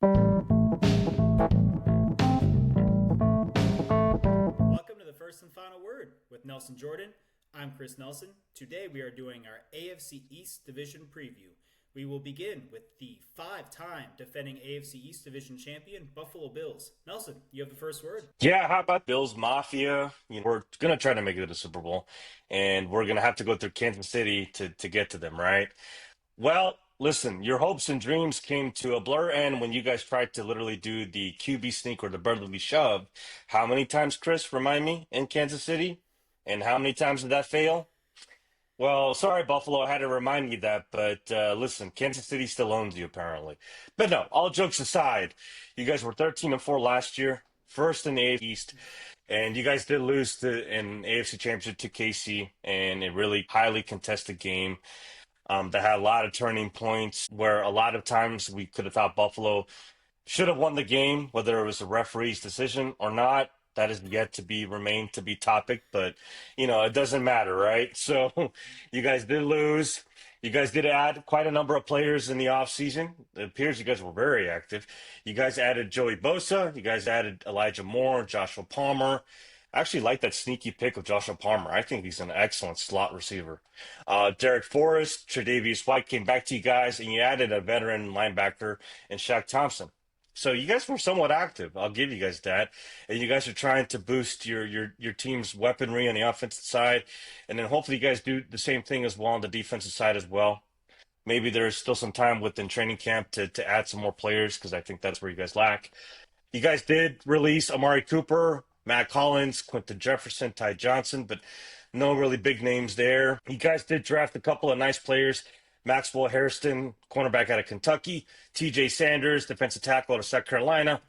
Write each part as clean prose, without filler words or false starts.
Welcome to the first and final word with Nelson Jordan. I'm Chris Nelson. Today we are doing our AFC East Division preview. We will begin with the 5-time defending AFC East Division champion, Buffalo Bills. Nelson, you have the first word. Yeah, how about Bills Mafia? We're gonna try to make it to the Super Bowl, and we're gonna have to go through Kansas City to get to them, right? Well, listen, your hopes and dreams came to a blur end when you guys tried to literally do the QB sneak or the brotherly shove. How many times, Chris, remind me, in Kansas City? And how many times did that fail? Well, sorry, Buffalo, I had to remind you that, but listen, Kansas City still owns you, apparently. But no, all jokes aside, you guys were 13-4 last year, first in the AFC East, and you guys did lose an AFC Championship to KC in a really highly contested game that had a lot of turning points where a lot of times we could have thought Buffalo should have won the game, whether it was a referee's decision or not. That is yet to be remain to be topic, but it doesn't matter, right? So you guys did lose. You guys did add quite a number of players in the offseason. It appears you guys were very active. You guys added Joey Bosa. You guys added Elijah Moore, Joshua Palmer. I actually like that sneaky pick of Joshua Palmer. I think he's an excellent slot receiver. Derek Forrest, Tre'Davious White came back to you guys, and you added a veteran linebacker in Shaq Thompson. So you guys were somewhat active. I'll give you guys that. And you guys are trying to boost your team's weaponry on the offensive side. And then hopefully you guys do the same thing as well on the defensive side as well. Maybe there's still some time within training camp to add some more players because I think that's where you guys lack. You guys did release Amari Cooper, Matt Collins, Quentin Jefferson, Ty Johnson, but no really big names there. You guys did draft a couple of nice players. Maxwell Hairston, cornerback out of Kentucky. TJ Sanders, defensive tackle out of South Carolina.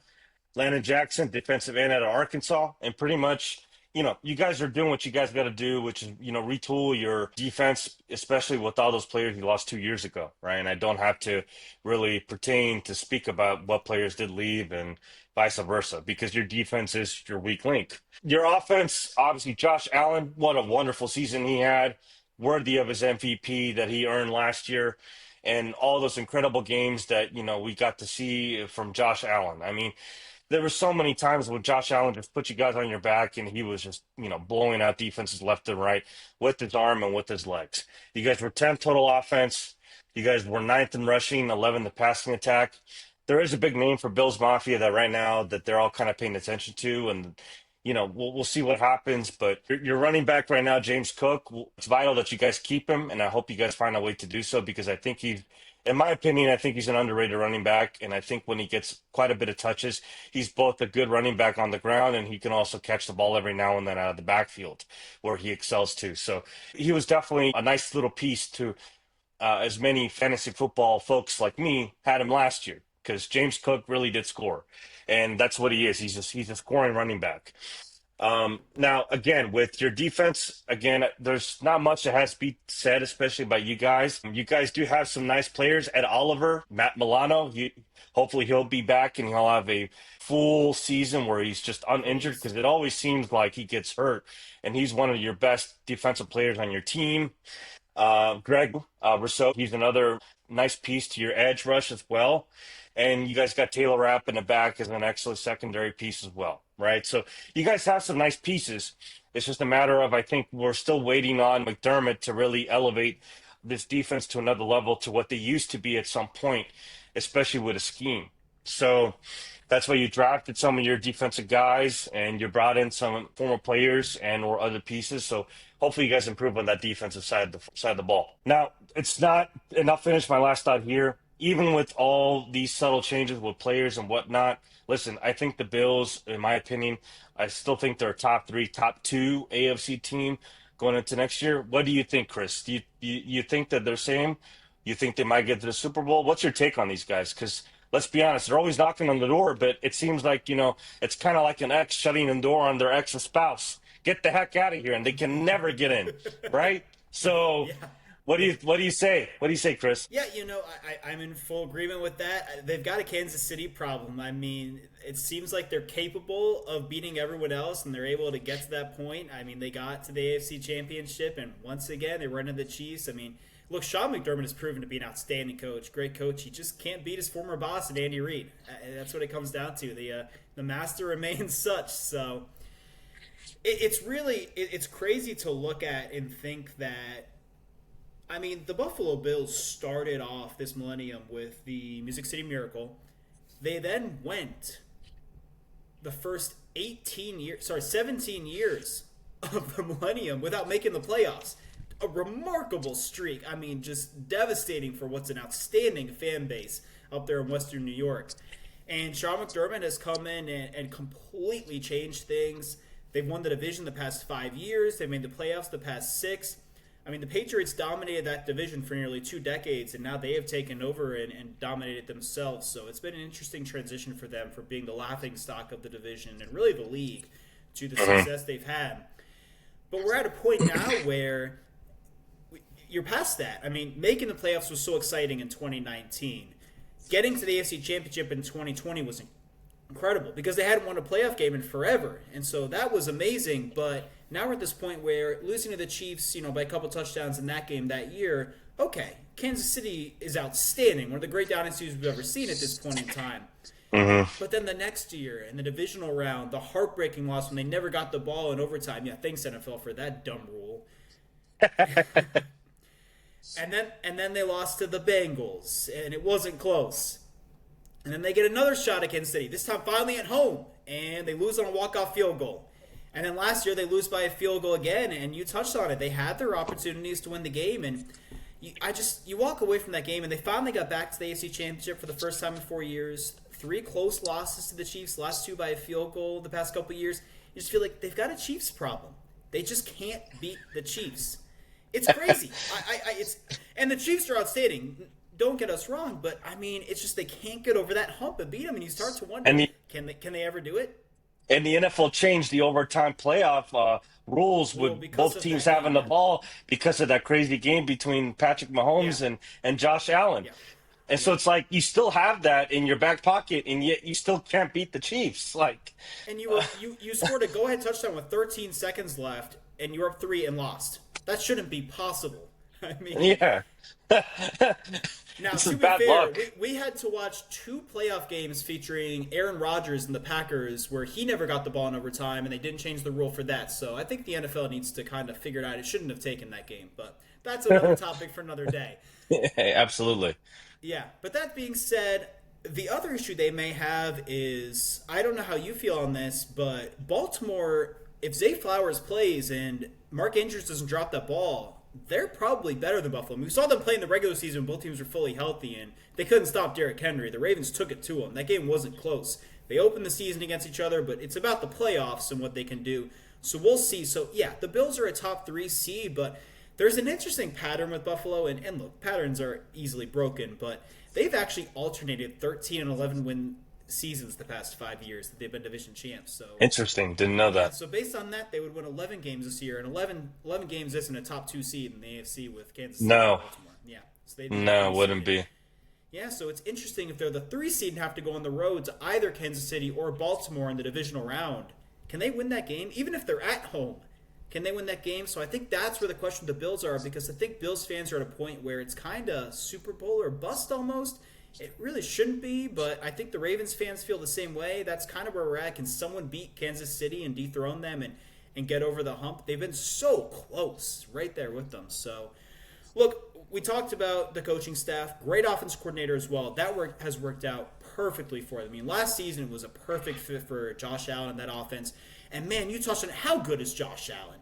Landon Jackson, defensive end out of Arkansas. And pretty much, you guys are doing what you guys got to do, which is, retool your defense, especially with all those players you lost 2 years ago, right? And I don't have to really pertain to speak about what players did leave and vice versa, because your defense is your weak link. Your offense, obviously, Josh Allen, what a wonderful season he had, worthy of his MVP that he earned last year, and all those incredible games that, we got to see from Josh Allen. I mean, there were so many times when Josh Allen just put you guys on your back and he was just, blowing out defenses left and right with his arm and with his legs. You guys were 10th total offense. You guys were 9th in rushing, 11th in passing attack. There is a big name for Bills Mafia that right now that they're all kind of paying attention to, and we'll see what happens. But your running back right now, James Cook, it's vital that you guys keep him, and I hope you guys find a way to do so because I think in my opinion, I think he's an underrated running back, and I think when he gets quite a bit of touches, he's both a good running back on the ground, and he can also catch the ball every now and then out of the backfield, where he excels too. So he was definitely a nice little piece to as many fantasy football folks like me had him last year because James Cook really did score, and that's what he is. He's a scoring running back. Now, again, with your defense, again, there's not much that has to be said, especially by you guys. You guys do have some nice players. Ed Oliver, Matt Milano, hopefully he'll be back and he'll have a full season where he's just uninjured because it always seems like he gets hurt, and he's one of your best defensive players on your team. Greg Rousseau, he's another nice piece to your edge rush as well. And you guys got Taylor Rapp in the back as an excellent secondary piece as well, right? So you guys have some nice pieces. It's just a matter of, I think we're still waiting on McDermott to really elevate this defense to another level to what they used to be at some point, especially with a scheme. So that's why you drafted some of your defensive guys and you brought in some former players and or other pieces. So hopefully you guys improve on that defensive side of the ball. Now, it's not, and I'll finish my last thought here. Even with all these subtle changes with players and whatnot, listen, I think the Bills, in my opinion, I still think they're a top 3, top 2 AFC team going into next year. What do you think, Chris? Do you think that they're same? You think they might get to the Super Bowl? What's your take on these guys? Because let's be honest, they're always knocking on the door, but it seems like, it's kind of like an ex shutting the door on their ex's spouse. Get the heck out of here, and they can never get in, right? So. Yeah. What do you say? What do you say, Chris? Yeah, I'm in full agreement with that. They've got a Kansas City problem. I mean, it seems like they're capable of beating everyone else, and they're able to get to that point. I mean, they got to the AFC Championship, and once again, they run into the Chiefs. I mean, Look, Sean McDermott has proven to be an outstanding coach, great coach. He just can't beat his former boss, and Andy Reid. That's what it comes down to. The master remains such. So it's crazy to look at and think that. I mean, the Buffalo Bills started off this millennium with the Music City Miracle. They then went the first 17 years of the millennium without making the playoffs. A remarkable streak. I mean, just devastating for what's an outstanding fan base up there in Western New York. And Sean McDermott has come in and completely changed things. They've won the division the past 5 years. They've made the playoffs the past 6. I mean, the Patriots dominated that division for nearly 2 decades, and now they have taken over and dominated themselves. So it's been an interesting transition for them from being the laughingstock of the division and really the league to the success they've had. But we're at a point now where you're past that. I mean, making the playoffs was so exciting in 2019. Getting to the AFC Championship in 2020 was incredible because they hadn't won a playoff game in forever. And so that was amazing, but now we're at this point where losing to the Chiefs, by a couple touchdowns in that game that year, okay, Kansas City is outstanding, one of the great dynasties we've ever seen at this point in time. Mm-hmm. But then the next year, in the divisional round, the heartbreaking loss when they never got the ball in overtime. Yeah, thanks NFL for that dumb rule. and then they lost to the Bengals, and it wasn't close. And then they get another shot at Kansas City, this time finally at home, and they lose on a walk-off field goal. And then last year they lose by a field goal again, and you touched on it. They had their opportunities to win the game, and you walk away from that game, and they finally got back to the AFC Championship for the first time in 4 years. 3 close losses to the Chiefs, last 2 by a field goal the past couple of years. You just feel like they've got a Chiefs problem. They just can't beat the Chiefs. It's crazy. And the Chiefs are outstanding. Don't get us wrong, but I mean, it's just they can't get over that hump and beat them, and you start to wonder, can they ever do it? And the NFL changed the overtime playoff rules with both teams having the ball because of that crazy game between Patrick Mahomes and Josh Allen. Yeah. And so it's like you still have that in your back pocket, and yet you still can't beat the Chiefs. And you scored a go-ahead touchdown with 13 seconds left, and you were up 3 and lost. That shouldn't be possible. I mean, yeah. Now, to be fair, we had to watch 2 playoff games featuring Aaron Rodgers and the Packers where he never got the ball in overtime, and they didn't change the rule for that. So I think the NFL needs to kind of figure it out. It shouldn't have taken that game, but that's another topic for another day. Absolutely. Yeah, but that being said, the other issue they may have is, I don't know how you feel on this, but Baltimore, if Zay Flowers plays and Mark Andrews doesn't drop that ball, they're probably better than Buffalo. We saw them play in the regular season when both teams were fully healthy, and they couldn't stop Derrick Henry. The Ravens took it to them. That game wasn't close. They opened the season against each other, but it's about the playoffs and what they can do. So we'll see. So, yeah, the Bills are a top 3 seed, but there's an interesting pattern with Buffalo. And look, patterns are easily broken, but they've actually alternated 13 and 11 win seasons the past 5 years that they've been division champs. So interesting. Didn't know that. So based on that, they would win 11 games this year, and 11 games isn't a top 2 seed in the AFC with Kansas City and Baltimore. Yeah. So no, wouldn't be. Yeah, so it's interesting if they're the 3 seed and have to go on the road to either Kansas City or Baltimore in the divisional round. Can they win that game? Even if they're at home, can they win that game? So I think that's where the question of the Bills are, because I think Bills fans are at a point where it's kind of Super Bowl or bust almost. It really shouldn't be, but I think the Ravens fans feel the same way. That's kind of where we're at. Can someone beat Kansas City and dethrone them and get over the hump? They've been so close right there with them. So, look, we talked about the coaching staff. Great offense coordinator as well. That has worked out perfectly for them. I mean, last season it was a perfect fit for Josh Allen and that offense. And, man, you touched on how good is Josh Allen.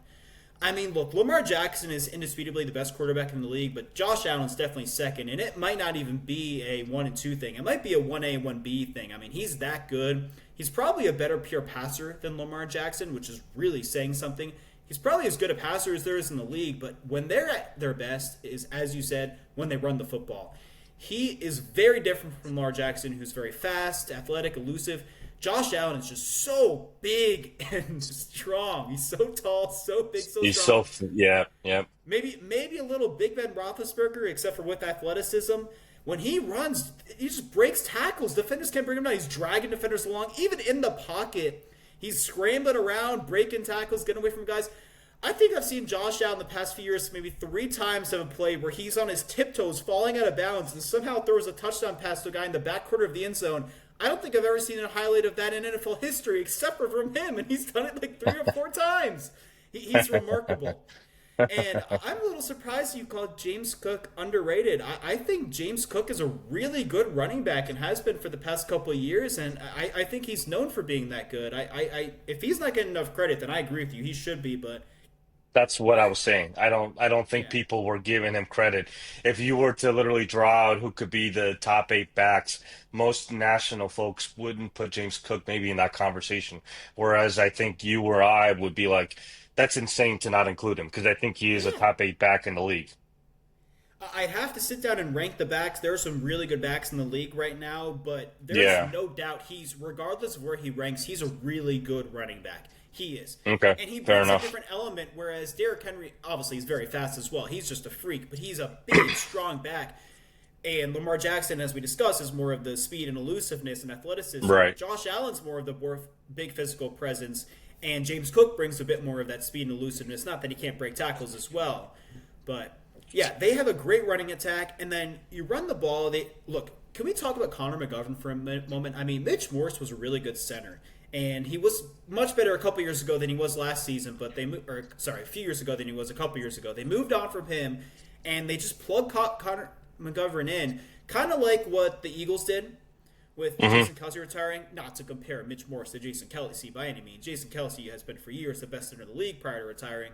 I mean, look, Lamar Jackson is indisputably the best quarterback in the league, but Josh Allen's definitely second, and it might not even be a 1 and 2 thing. It might be a 1A and 1B thing. I mean, he's that good. He's probably a better pure passer than Lamar Jackson, which is really saying something. He's probably as good a passer as there is in the league, but when they're at their best is, as you said, when they run the football. He is very different from Lamar Jackson, who's very fast, athletic, elusive. Josh Allen is just so big and strong. He's so tall, so big, so He's strong. Yeah. Maybe a little Big Ben Roethlisberger, except for with athleticism. When he runs, he just breaks tackles. Defenders can't bring him down. He's dragging defenders along. Even in the pocket, he's scrambling around, breaking tackles, getting away from guys. I think I've seen Josh Allen the past few years maybe 3 times have a play where he's on his tiptoes falling out of bounds and somehow throws a touchdown pass to a guy in the back quarter of the end zone. I don't think I've ever seen a highlight of that in NFL history except for from him, and he's done it like 3 or 4 times. He's remarkable. And I'm a little surprised you called James Cook underrated. I think James Cook is a really good running back and has been for the past couple of years, and I think he's known for being that good. If he's not getting enough credit, then I agree with you. He should be, but That's what I was saying. I don't think yeah. people were giving him credit. If you were to literally draw out who could be the top 8 backs, most national folks wouldn't put James Cook maybe in that conversation. Whereas I think you or I would be like, that's insane to not include him because I think he is a Yeah. top 8 back in the league. I'd have to sit down and rank the backs. There are some really good backs in the league right now, but there's Yeah. no doubt regardless of where he ranks, he's a really good running back. He is. Okay. And he Fair brings a enough. different element, whereas Derrick Henry, obviously, he's very fast as well. He's just a freak, but he's a big, strong back. And Lamar Jackson, as we discussed, is more of the speed and elusiveness and athleticism. Right. Josh Allen's more of the big physical presence, and James Cook brings a bit more of that speed and elusiveness. Not that he can't break tackles as well, but yeah, they have a great running attack. And then you run the ball. Can we talk about Connor McGovern for a moment? I mean, Mitch Morse was a really good center, and he was much better a couple years ago than he was last season. But a few years ago than he was a couple years ago. They moved on from him, and they just plugged Connor McGovern in, kind of like what the Eagles did with Jason Kelsey retiring. Not to compare Mitch Morse to Jason Kelsey by any means. Jason Kelsey has been for years the best center in the league prior to retiring.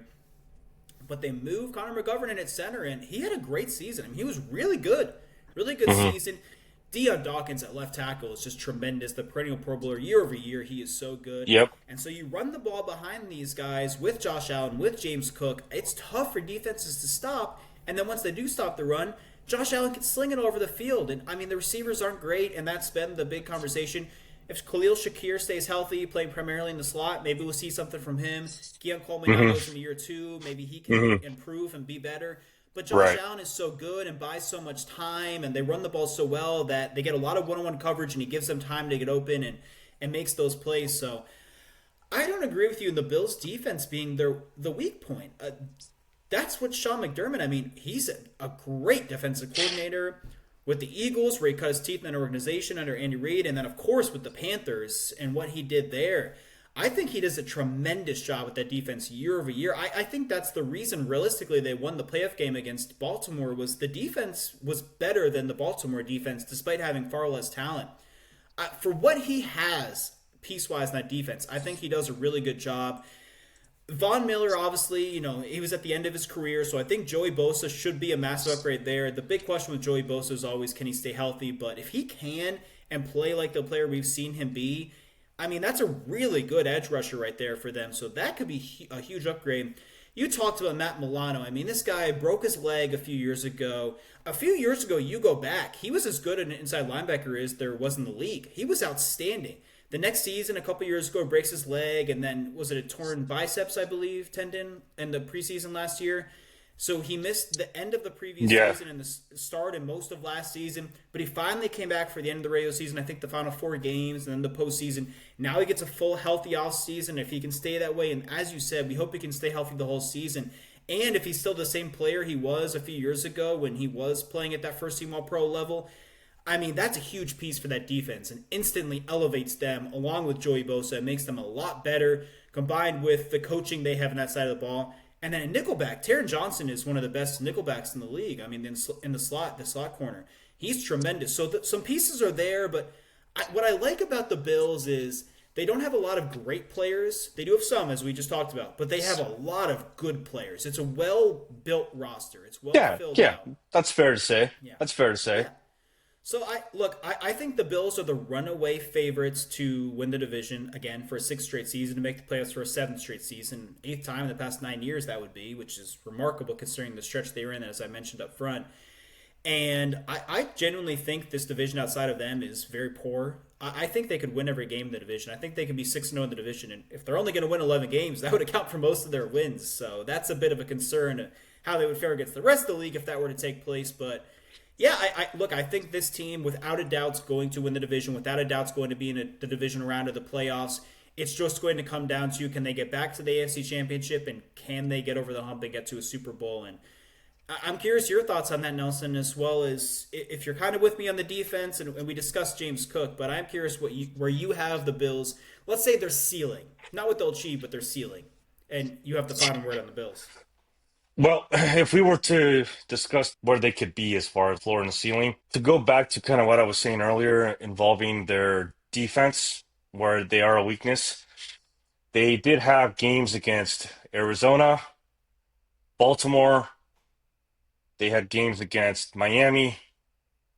But they moved Connor McGovern in at center, and he had a great season. I mean, he was really good. Really good season. Deion Dawkins at left tackle is just tremendous. The perennial Pro Bowler year over year. He is so good. Yep. And so you run the ball behind these guys with Josh Allen, with James Cook. It's tough for defenses to stop. And then once they do stop the run, Josh Allen can sling it over the field. And, I mean, the receivers aren't great, and that's been the big conversation. If Khalil Shakir stays healthy, playing primarily in the slot, maybe we'll see something from him. Keon Coleman now goes into year 2. Maybe he can improve and be better. But Josh Right. Allen is so good and buys so much time, and they run the ball so well that they get a lot of one-on-one coverage, and he gives them time to get open and makes those plays. So I don't agree with you in the Bills' defense being the weak point. That's what Sean McDermott, I mean, he's a great defensive coordinator with the Eagles, where he cut his teeth in an organization under Andy Reid, and then, of course, with the Panthers and what he did there. I think he does a tremendous job with that defense year over year. I think that's the reason, realistically, they won the playoff game against Baltimore, was the defense was better than the Baltimore defense, despite having far less talent. For what he has, piece-wise, in that defense, I think he does a really good job. Von Miller, obviously, he was at the end of his career, so I think Joey Bosa should be a massive upgrade there. The big question with Joey Bosa is always, can he stay healthy? But if he can and play like the player we've seen him be, I mean, that's a really good edge rusher right there for them. So that could be a huge upgrade. You talked about Matt Milano. I mean, this guy broke his leg a few years ago. A few years ago, you go back, he was as good an inside linebacker as there was in the league. He was outstanding. The next season, a couple years ago, breaks his leg, and then was it a torn biceps, I believe, tendon in the preseason last year. So he missed the end of the previous season and the start and most of last season. But he finally came back for the end of the regular season, I think the final 4 games, and then the postseason. Now he gets a full healthy offseason. If he can stay that way, and as you said, we hope he can stay healthy the whole season. And if he's still the same player he was a few years ago when he was playing at that first-team All-Pro level, I mean, that's a huge piece for that defense and instantly elevates them along with Joey Bosa. It makes them a lot better combined with the coaching they have on that side of the ball. And then in nickelback, Taron Johnson is one of the best nickelbacks in the league. I mean, in the slot corner. He's tremendous. So some pieces are there, but what I like about the Bills is they don't have a lot of great players. They do have some, as we just talked about, but they have a lot of good players. It's a well-built roster. It's well filled out. That's fair to say. Yeah. That's fair to say. Yeah. So I think the Bills are the runaway favorites to win the division again for a 6th straight season, to make the playoffs for a 7th straight season, 8th time in the past 9 years that would be, which is remarkable considering the stretch they were in, as I mentioned up front. And I genuinely think this division outside of them is very poor. I think they could win every game in the division. I think they could be 6-0 in the division, and if they're only going to win 11 games, that would account for most of their wins. So that's a bit of a concern how they would fare against the rest of the league if that were to take place, but. Yeah, I think this team, without a doubt, is going to win the division. Without a doubt, is going to be in the division round of the playoffs. It's just going to come down to, can they get back to the AFC Championship, and can they get over the hump and get to a Super Bowl? And I'm curious your thoughts on that, Nelson, as well as if you're kind of with me on the defense, and we discussed James Cook, but I'm curious where you have the Bills. Let's say their ceiling, not what they'll achieve, but their ceiling, and you have the final word on the Bills. Well, if we were to discuss where they could be as far as floor and the ceiling, to go back to kind of what I was saying earlier involving their defense, where they are a weakness, they did have games against Arizona, Baltimore, they had games against Miami,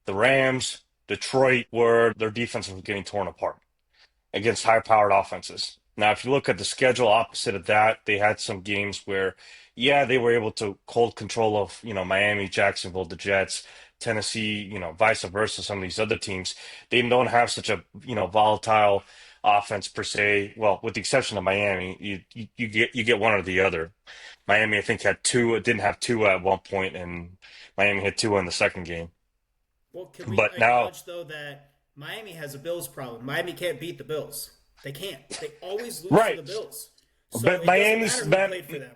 the Rams, Detroit, where their defense was getting torn apart against high-powered offenses. Now, if you look at the schedule opposite of that, they had some games where, yeah, they were able to hold control of, Miami, Jacksonville, the Jets, Tennessee, vice versa, some of these other teams. They don't have such a, volatile offense per se. Well, with the exception of Miami, you get one or the other. Miami, I think, had two, didn't have two at one point, and Miami had two in the second game. Well, can we But now, acknowledge, though, that Miami has a Bills problem? Miami can't beat the Bills. They can't. They always lose to right, the Bills. So but it doesn't Miami's matter who played for them.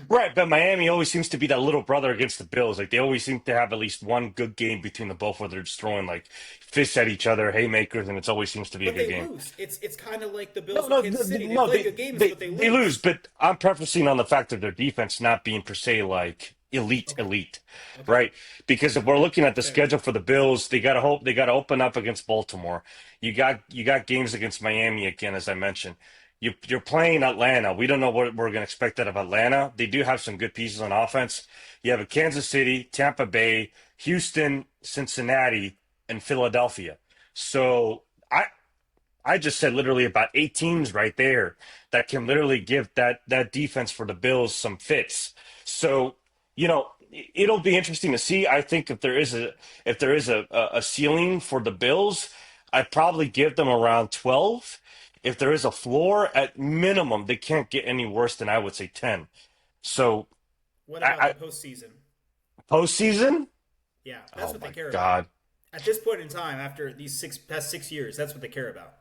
right, but Miami always seems to be that little brother against the Bills. Like they always seem to have at least one good game between the both, where they're just throwing like fists at each other, haymakers, and it always seems to be a But good they game. lose. It's kind of like the No, Bills with no, Kansas City. They no. play They good games, they but they they lose, lose. but I'm prefacing on the fact of their defense not being per se like elite, Okay. elite, Okay. right? Because if we're looking at the Fair. schedule for the Bills, they got to open up against Baltimore. You got games against Miami again, as I mentioned. You're playing Atlanta. We don't know what we're going to expect out of Atlanta. They do have some good pieces on offense. You have a Kansas City, Tampa Bay, Houston, Cincinnati, and Philadelphia. So I just said literally about eight teams right there that can literally give that defense for the Bills some fits. So, it'll be interesting to see. I think if there is a ceiling for the Bills, I'd probably give them around 12. If there is a floor, at minimum, they can't get any worse than I would say 10. So What about the I postseason? postseason, Yeah, that's oh what they my care about. God. At this point in time, after these past 6 years, that's what they care about.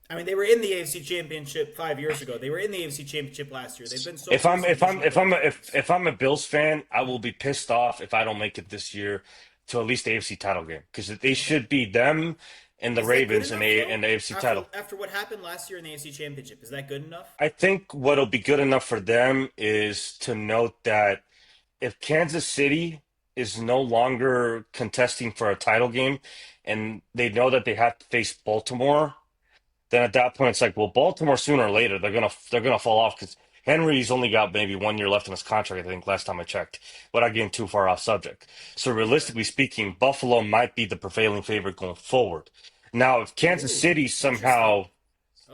I mean, they were in the AFC Championship 5 years ago. They were in the AFC Championship last year. They've been so If I'm close in if I'm divisional if I'm a, games. if I'm a Bills fan, I will be pissed off if I don't make it this year to at least the AFC title game, because they Okay. should be them and the Is that good Ravens enough in though? the AFC After title. what happened last year in the AFC Championship, is that good enough? I think what'll be good enough for them is to note that if Kansas City is no longer contesting for a title game, and they know that they have to face Baltimore, then at that point it's like, well, Baltimore sooner or later they're gonna fall off, because Henry's only got maybe 1 year left in his contract, I think, last time I checked. Without getting too far off subject. So Fair. realistically speaking, Buffalo might be the prevailing favorite going forward. Now, if Kansas Ooh, City interesting. somehow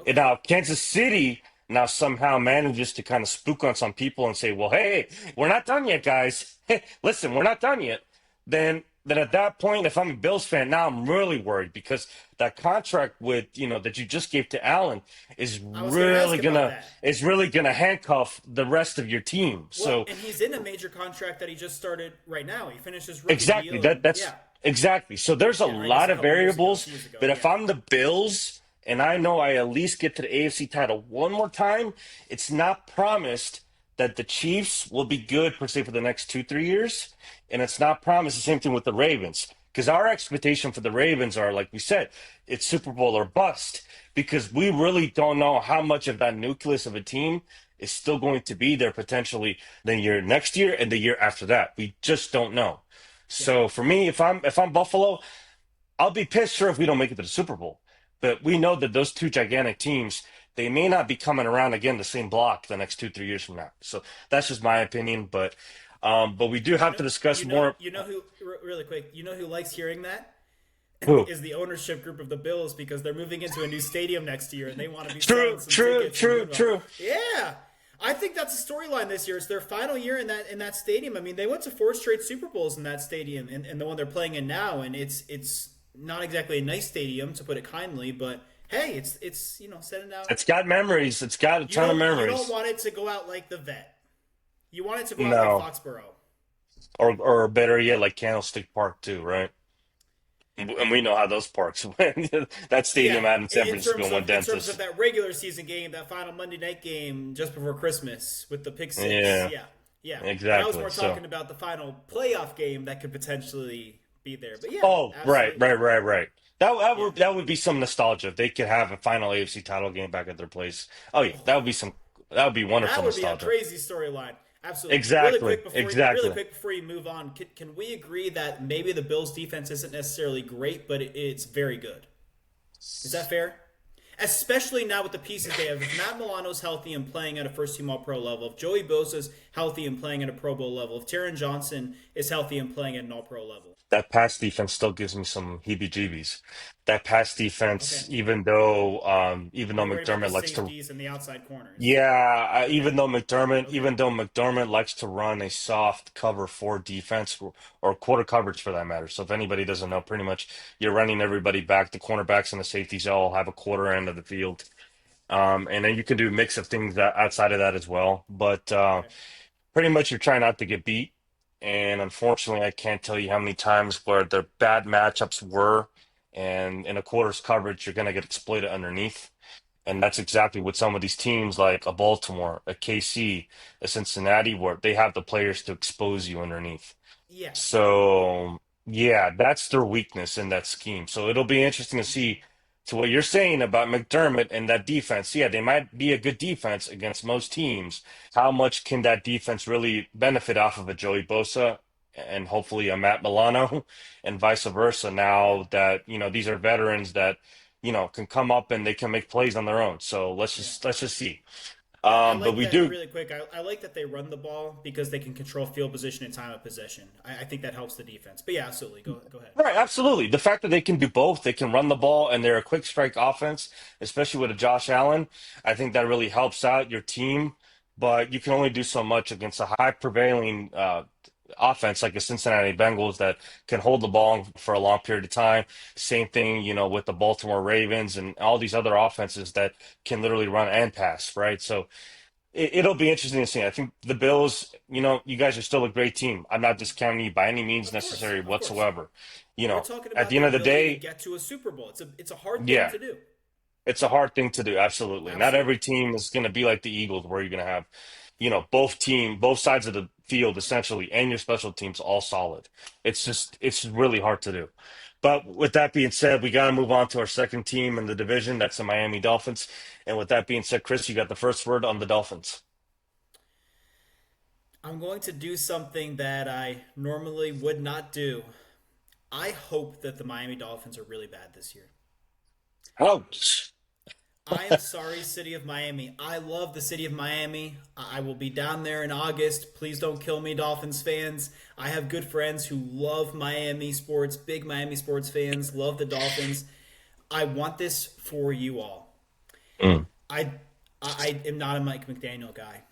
and Okay. now Kansas City now somehow manages to kind of spook on some people and say, "Well, hey, we're not done yet, guys. Hey, listen, we're not done yet." Then at that point, if I'm a Bills fan, now I'm really worried, because that contract with that you just gave to Allen is I was going to ask really about gonna that. handcuff the rest of your team. Well, So and he's in a major contract that he just started right now. He finished his rookie exactly. deal, and That's yeah, exactly. So there's a yeah, or I guess lot a of couple years ago, variables. 2 years ago. But if Yeah, I'm the Bills and I know I at least get to the AFC title one more time, it's not promised that the Chiefs will be good per se for the next 2 3 years, and it's not promised the same thing with the Ravens. Because our expectation for the Ravens are, like we said, it's Super Bowl or bust. Because we really don't know how much of that nucleus of a team is still going to be there potentially the year next year and the year after that. We just don't know. yeah, So for me, if I'm Buffalo, I'll be pissed sure if we don't make it to the Super Bowl. But we know that those two gigantic teams, they may not be coming around again the same block the next 2 3 years from now. So that's just my opinion. But we do you have know, to discuss more. you know who really quick. You know who likes hearing that Who? is the ownership group of the Bills, because they're moving into a new stadium next year and they want to be selling True, some true, tickets and true, doing well. true. Yeah. I think that's a storyline this year. It's their final year in that stadium. I mean, they went to four straight Super Bowls in that stadium, and the one they're playing in now, and it's not exactly a nice stadium, to put it kindly, but hey, it's sending out. It's got memories. It's got a ton of You don't memories. want it to go out like the Vet. You want it to go out like No, Foxborough. or better yet, like Candlestick Park too, right? And we know how those parks went. That Yeah, stadium out in San in Francisco terms went of dentist. that regular season game, that final Monday night game just before Christmas with the pick six. Yeah, Yeah, yeah. But I was exactly. more So, talking about the final playoff game that could potentially be there. But yeah, oh, right, absolutely. right, right, right. Yeah. That would be some nostalgia if they could have a final AFC title game back at their place. Oh yeah, Oh, that would be wonderful that would be a nostalgia. crazy storyline. Absolutely. Exactly, Really exactly. quick before you move on, can we agree that maybe the Bills' defense isn't necessarily great, but it's very good? Is that fair? Especially now with the pieces they have. If Matt Milano's healthy and playing at a first team All Pro level, if Joey Bosa's healthy and playing at a Pro Bowl level, if Taron Johnson is healthy and playing at an All Pro level. That pass defense still gives me some heebie-jeebies. That pass Okay. defense, even Are though you worried about the McDermott likes to, safeties and the outside corners? yeah, Okay. Okay. even though McDermott likes to run a soft cover four defense or quarter coverage for that matter. So if anybody doesn't know, pretty much you're running everybody back. The cornerbacks and the safeties all have a quarter end of the field. And then you can do a mix of things outside of that as well. But Okay. pretty much you're trying not to get beat. And unfortunately, I can't tell you how many times where the bad matchups were, and in a quarter's coverage, you're going to get exploited underneath. And that's exactly what some of these teams like a Baltimore, a KC, a Cincinnati, where they have the players to expose you underneath. Yeah. So yeah, that's their weakness in that scheme. So it'll be interesting to see to what you're saying about McDermott and that defense. Yeah, they might be a good defense against most teams. How much can that defense really benefit off of a Joey Bosa and hopefully a Matt Milano and vice versa Yeah. now that, these are veterans that, can come up and they can make plays on their own. So Yeah. let's just see. I But like we that do. really quick. I like that they run the ball because they can control field position and time of possession. I think that helps the defense. But yeah, absolutely. Go ahead. Right, absolutely. The fact that they can do both, they can run the ball and they're a quick strike offense, especially with a Josh Allen, I think that really helps out your team. But you can only do so much against a high prevailing offense like the Cincinnati Bengals that can hold the ball for a long period of time. Same thing, with the Baltimore Ravens and all these other offenses that can literally run and pass, right? So it'll be interesting to see. I think the Bills, you guys are still a great team. I'm not discounting you by any means Of course, necessary of course. whatsoever. We're talking At about the end their of the ability to day, get to a Super Bowl. It's a hard thing yeah, to do. it's a hard thing to do. Absolutely. Not every Absolutely. team is going to be like the Eagles, where you're going to have, both sides of the field essentially, and your special teams all solid. It's really hard to do. But with that being said, we got to move on to our second team in the division. That's the Miami Dolphins. And with that being said, Chris, you got the first word on the Dolphins. I'm going to do something that I normally would not do. I hope that the Miami Dolphins are really bad this year. Ouch. I am sorry, City of Miami. I love the City of Miami. I will be down there in August. Please don't kill me, Dolphins fans. I have good friends who love Miami sports, big Miami sports fans, love the Dolphins. I want this for you all. Mm. I I am not a Mike McDaniel guy.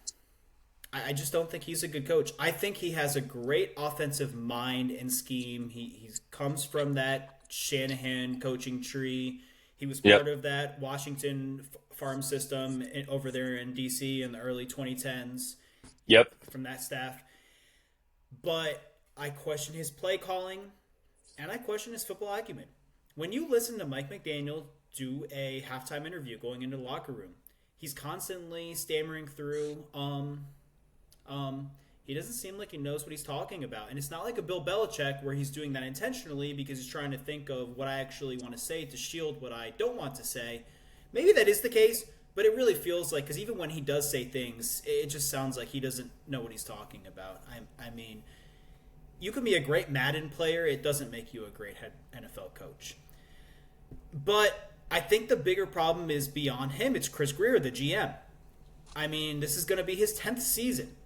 I just don't think he's a good coach. I think he has a great offensive mind and scheme. He comes from that Shanahan coaching tree. He was Yep. part of that Washington farm system over there in DC in the early 2010s Yep. from that staff. But I question his play calling and I question his football acumen. When you listen to Mike McDaniel do a halftime interview going into the locker room, he's constantly stammering through um, he doesn't seem like he knows what he's talking about. And it's not like a Bill Belichick where he's doing that intentionally because he's trying to think of what I actually want to say to shield what I don't want to say. Maybe that is the case, but it really feels like, because even when he does say things, it just sounds like he doesn't know what he's talking about. I mean, you can be a great Madden player, it doesn't make you a great head NFL coach. But I think the bigger problem is beyond him. It's Chris Greer, the GM. I mean, this is going to be his 10th season.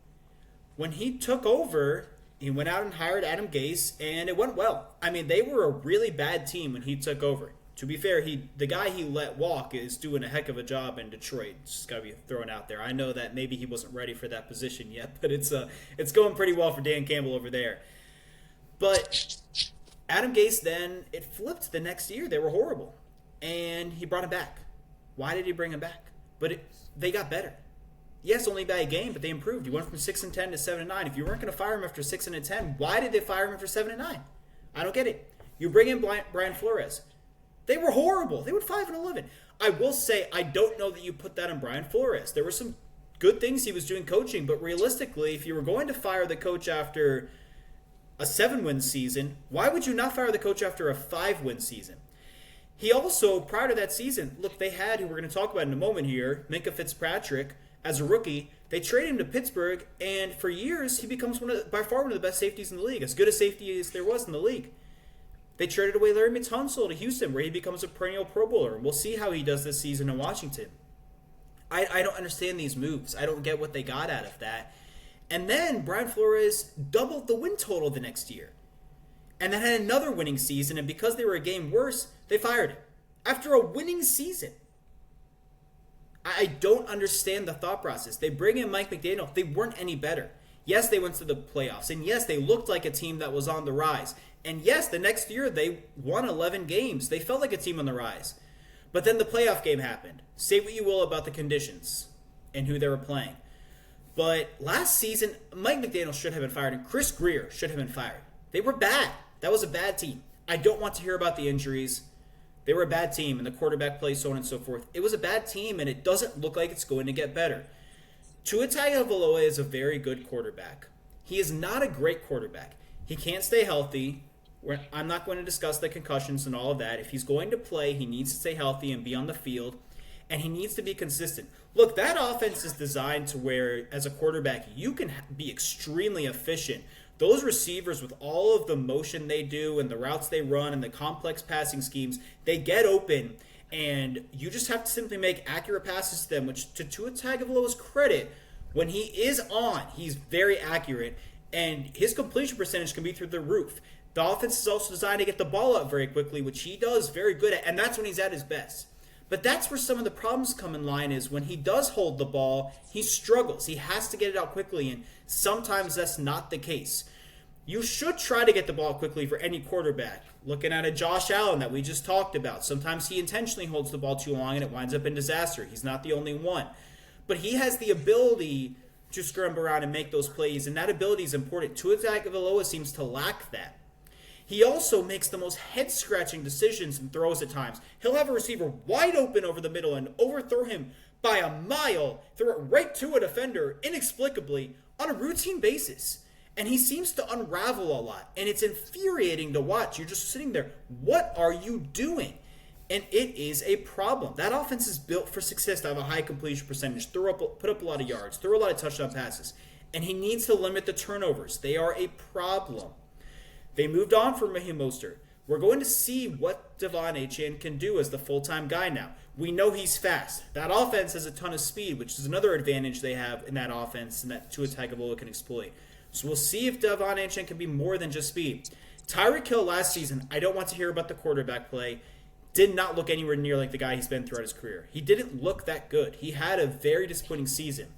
When he took over, he went out and hired Adam Gase, and it went well. I mean, they were a really bad team when he took over. To be fair, the guy he let walk is doing a heck of a job in Detroit. Just gotta be thrown out there. I know that maybe he wasn't ready for that position yet, but it's going pretty well for Dan Campbell over there. But Adam Gase then it flipped the next year. They were horrible, and he brought him back. Why did he bring him back? They got better. Yes, only by a game, but they improved. He went from 6-10 to 7-9. If you weren't going to fire him after 6-10, why did they fire him after 7-9? I don't get it. You bring in Brian Flores. They were horrible. They went 5-11. I will say, I don't know that you put that on Brian Flores. There were some good things he was doing coaching, but realistically, if you were going to fire the coach after a 7-win season, why would you not fire the coach after a 5-win season? He also, prior to that season, look, they had, who we're going to talk about in a moment here, Minkah Fitzpatrick, as a rookie. They traded him to Pittsburgh, and for years, he becomes by far one of the best safeties in the league, as good a safety as there was in the league. They traded away Larry Tunsil to Houston, where he becomes a perennial Pro Bowler, and we'll see how he does this season in Washington. I don't understand these moves. I don't get what they got out of that. And then Brian Flores doubled the win total the next year. And then had another winning season, and because they were a game worse, they fired him. After a winning season. I don't understand the thought process. They bring in Mike McDaniel. They weren't any better. Yes, they went to the playoffs. And yes, they looked like a team that was on the rise. And yes, the next year they won 11 games. They felt like a team on the rise. But then the playoff game happened. Say what you will about the conditions and who they were playing. But last season, Mike McDaniel should have been fired, and Chris Greer should have been fired. They were bad. That was a bad team. I don't want to hear about the injuries. They were a bad team, and the quarterback play, so on and so forth. It was a bad team, and it doesn't look like it's going to get better. Tua Tagovailoa is a very good quarterback. He is not a great quarterback. He can't stay healthy. I'm not going to discuss the concussions and all of that. If he's going to play, he needs to stay healthy and be on the field, and he needs to be consistent. Look, that offense is designed to where, as a quarterback, you can be extremely efficient. Those receivers, with all of the motion they do and the routes they run and the complex passing schemes, they get open, and you just have to simply make accurate passes to them, which, to Tua Tagovailoa's credit, when he is on, he's very accurate, and his completion percentage can be through the roof. The offense is also designed to get the ball out very quickly, which he does very good at, and that's when he's at his best. But that's where some of the problems come in line, is when he does hold the ball, he struggles. He has to get it out quickly, and sometimes that's not the case. You should try to get the ball quickly for any quarterback. Looking at a Josh Allen that we just talked about. Sometimes he intentionally holds the ball too long and it winds up in disaster. He's not the only one. But he has the ability to scramble around and make those plays, and that ability is important. Tua Tagovailoa seems to lack that. He also makes the most head-scratching decisions and throws at times. He'll have a receiver wide open over the middle and overthrow him by a mile, throw it right to a defender inexplicably on a routine basis. And he seems to unravel a lot, and it's infuriating to watch. You're just sitting there, what are you doing? And it is a problem. That offense is built for success to have a high completion percentage, put up a lot of yards, throw a lot of touchdown passes. And he needs to limit the turnovers. They are a problem. They moved on from Raheem Mostert. We're going to see what Devon Achane can do as the full-time guy now. We know he's fast. That offense has a ton of speed, which is another advantage they have in that offense and that Tua Tagovailoa can exploit. So we'll see if Devon Achane can be more than just speed. Tyreek Hill last season, I don't want to hear about the quarterback play, did not look anywhere near like the guy he's been throughout his career. He didn't look that good. He had a very disappointing season.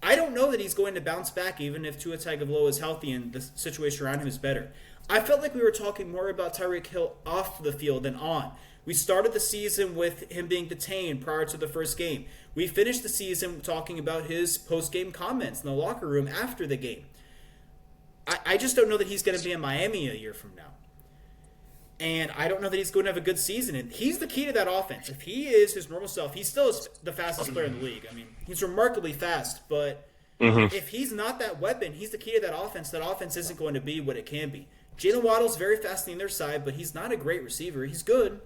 I don't know that he's going to bounce back even if Tua Tagovailoa is healthy and the situation around him is better. I felt like we were talking more about Tyreek Hill off the field than on. We started the season with him being detained prior to the first game. We finished the season talking about his post-game comments in the locker room after the game. I just don't know that he's going to be in Miami a year from now. And I don't know that he's going to have a good season. And he's the key to that offense. If he is his normal self, he still is the fastest player in the league. I mean, he's remarkably fast, but if he's not that weapon, he's the key to that offense. That offense isn't going to be what it can be. Jalen Waddle's very fast on the other side, but he's not a great receiver. He's good.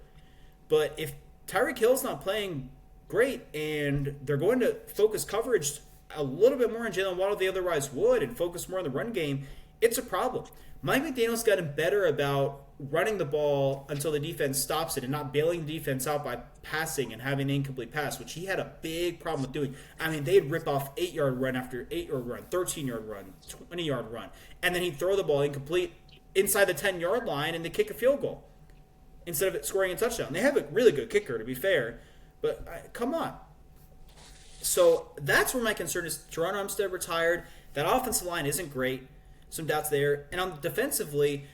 But if Tyreek Hill's not playing great and they're going to focus coverage a little bit more on Jalen Waddle than they otherwise would and focus more on the run game, it's a problem. Mike McDaniel's gotten better about running the ball until the defense stops it and not bailing the defense out by passing and having an incomplete pass, which he had a big problem with doing. I mean, they'd rip off 8-yard run after 8-yard run, 13-yard run, 20-yard run, and then he'd throw the ball incomplete inside the 10-yard line and they kick a field goal instead of it scoring a touchdown. They have a really good kicker, to be fair, but come on. So that's where my concern is. Teron Armstead retired. That offensive line isn't great. Some doubts there. And on defensively,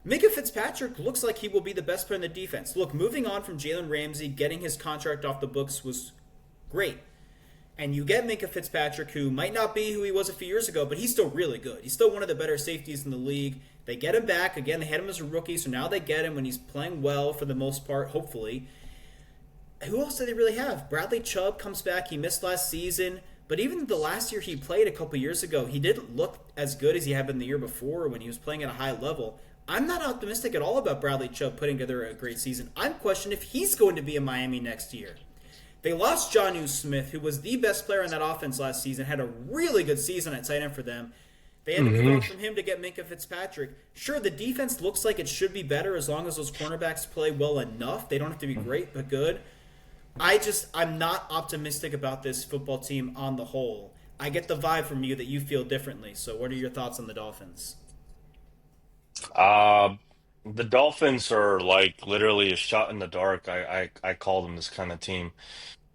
Minkah Fitzpatrick looks like he will be the best player in the defense. Look, moving on from Jalen Ramsey, getting his contract off the books was great. And you get Minka Fitzpatrick, who might not be who he was a few years ago, but he's still really good. He's still one of the better safeties in the league. They get him back. Again, they had him as a rookie, so now they get him when he's playing well for the most part, hopefully. Who else do they really have? Bradley Chubb comes back. He missed last season. But even the last year he played a couple years ago, he didn't look as good as he had been the year before when he was playing at a high level. I'm not optimistic at all about Bradley Chubb putting together a great season. I'm questioning if he's going to be in Miami next year. They lost Jonnu Smith, who was the best player in that offense last season, had a really good season at tight end for them. They had to move on from him to get Minka Fitzpatrick. Sure, the defense looks like it should be better as long as those cornerbacks play well enough. They don't have to be great, but good. I'm not optimistic about this football team on the whole. I get the vibe from you that you feel differently. So what are your thoughts on the Dolphins? Uh, the Dolphins are like literally a shot in the dark. I call them this kind of team.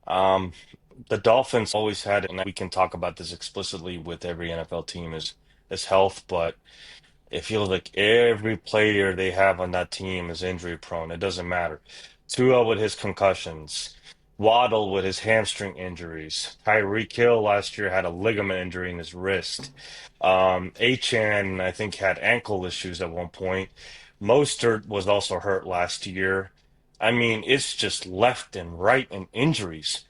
Um, the Dolphins always had, and we can talk about this explicitly with every NFL team, is health, but it feels like every player they have on that team is injury prone. It doesn't matter. Tua with his concussions, Waddle with his hamstring injuries. Tyreek Hill last year had a ligament injury in his wrist. Achan, I think, had ankle issues at one point. Mostert was also hurt last year. I mean, it's just left and right and injuries.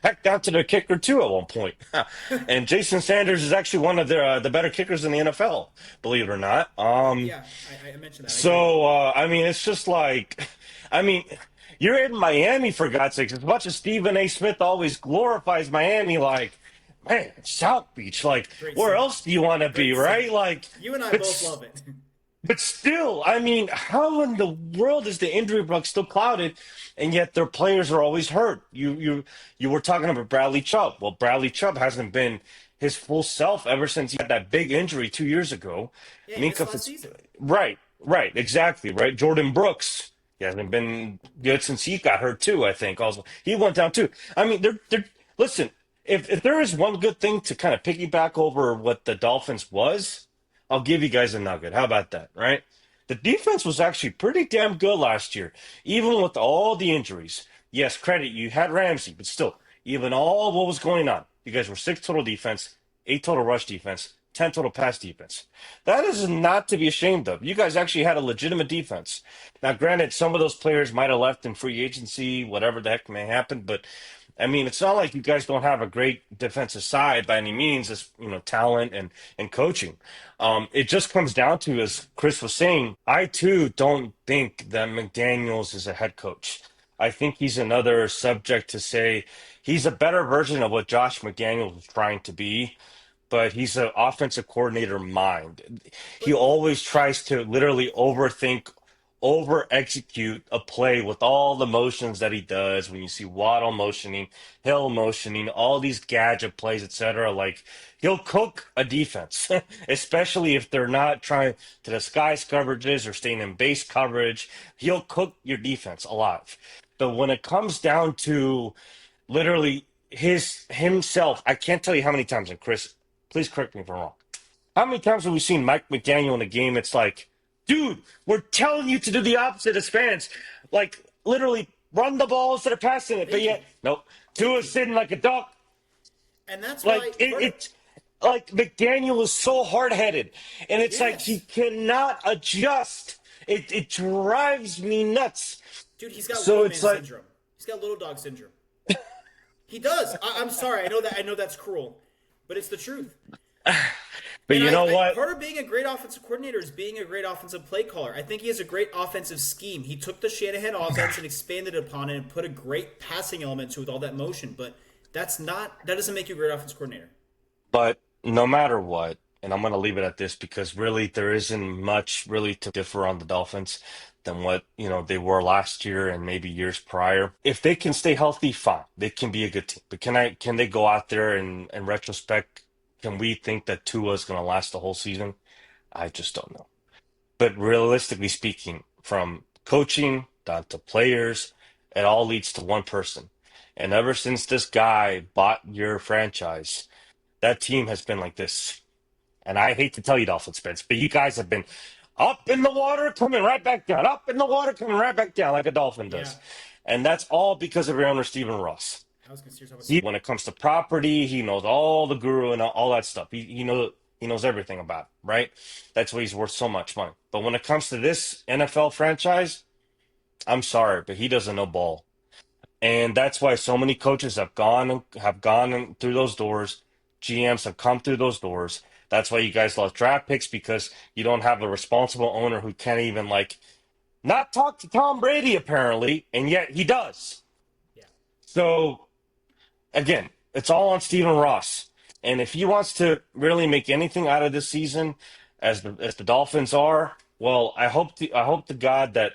Heck, down to the kicker too at one point. And Jason Sanders is actually one of the better kickers in the NFL, believe it or not. Yeah, I mentioned that. I agree. So I mean, it's just like, I mean, you're in Miami for God's sakes. As much as Stephen A. Smith always glorifies Miami, like, man, South Beach, like, Great where city. else do you want to be, Great right? city. Like, You and I both it's love it. but still, I mean, how in the world is the injury bug still clouded, and yet their players are always hurt? You were talking about Bradley Chubb. Well, Bradley Chubb hasn't been his full self ever since he had that big injury 2 years ago. Yeah, he missed Minka last Fitz, season. right, exactly, right. Jordan Brooks, he hasn't been good since he got hurt too. I think also he went down too. I mean, they're listen. If there is one good thing to kind of piggyback over what the Dolphins was. I'll give you guys a nugget. How about that, right? The defense was actually pretty damn good last year, even with all the injuries. Yes, credit, you had Ramsey, but still, even all what was going on, you guys were six total defense, eight total rush defense, 10 total pass defense. That is not to be ashamed of. You guys actually had a legitimate defense. Now, granted, some of those players might have left in free agency, whatever the heck may happen, but I mean, it's not like you guys don't have a great defensive side by any means, as talent and coaching. It just comes down to, as Chris was saying, I too don't think that McDaniels is a head coach. I think he's another subject to say he's a better version of what Josh McDaniels was trying to be, but he's an offensive coordinator mind. He But always tries to literally overthink, over execute a play with all the motions that he does. When you see Waddle motioning, Hill motioning, all these gadget plays, etc., like he'll cook a defense, especially if they're not trying to disguise coverages or staying in base coverage. He'll cook your defense alive. But when it comes down to literally his himself, I can't tell you how many times, and Chris, please correct me if I'm wrong. How many times have we seen Mike McDaniel in a game? It's like, dude, we're telling you to do the opposite as fans. Like, literally, run the ball instead of passing it. But thank you. yet, nope. Thank Tua's you. sitting like a duck. And that's Like, why it's like McDaniel is so hard headed. And it's like he yes. cannot adjust. It drives me nuts. Dude, he's got So little man it's like, syndrome. He's got little dog syndrome. He does. I'm sorry. I know that's cruel, but it's the truth. but And you know what? part of being a great offensive coordinator is being a great offensive play caller. I think he has a great offensive scheme. He took the Shanahan offense and expanded upon it and put a great passing element to it with all that motion. But that doesn't make you a great offensive coordinator. But no matter what, and I'm going to leave it at this because really there isn't much really to differ on the Dolphins than what, they were last year and maybe years prior. If they can stay healthy, fine. They can be a good team. But can they go out there and in retrospect, can we think that Tua is going to last the whole season? I just don't know. But realistically speaking, from coaching down to players, it all leads to one person. And ever since this guy bought your franchise, that team has been like this. And I hate to tell you, Dolphins fans, but you guys have been up in the water, coming right back down, up in the water, coming right back down like a dolphin Yeah. does. And that's all because of your owner, Stephen Ross. I was considering talking about When it comes to property, he knows all the guru and all that stuff. He knows everything about it, right? That's why he's worth so much money. But when it comes to this NFL franchise, I'm sorry, but he doesn't know ball. And that's why so many coaches have gone through those doors. GMs have come through those doors. That's why you guys lost draft picks because you don't have a responsible owner who can't even like not talk to Tom Brady apparently, and yet he does. yeah. So again, it's all on Stephen Ross. And if he wants to really make anything out of this season, as the Dolphins are, well, I hope to God that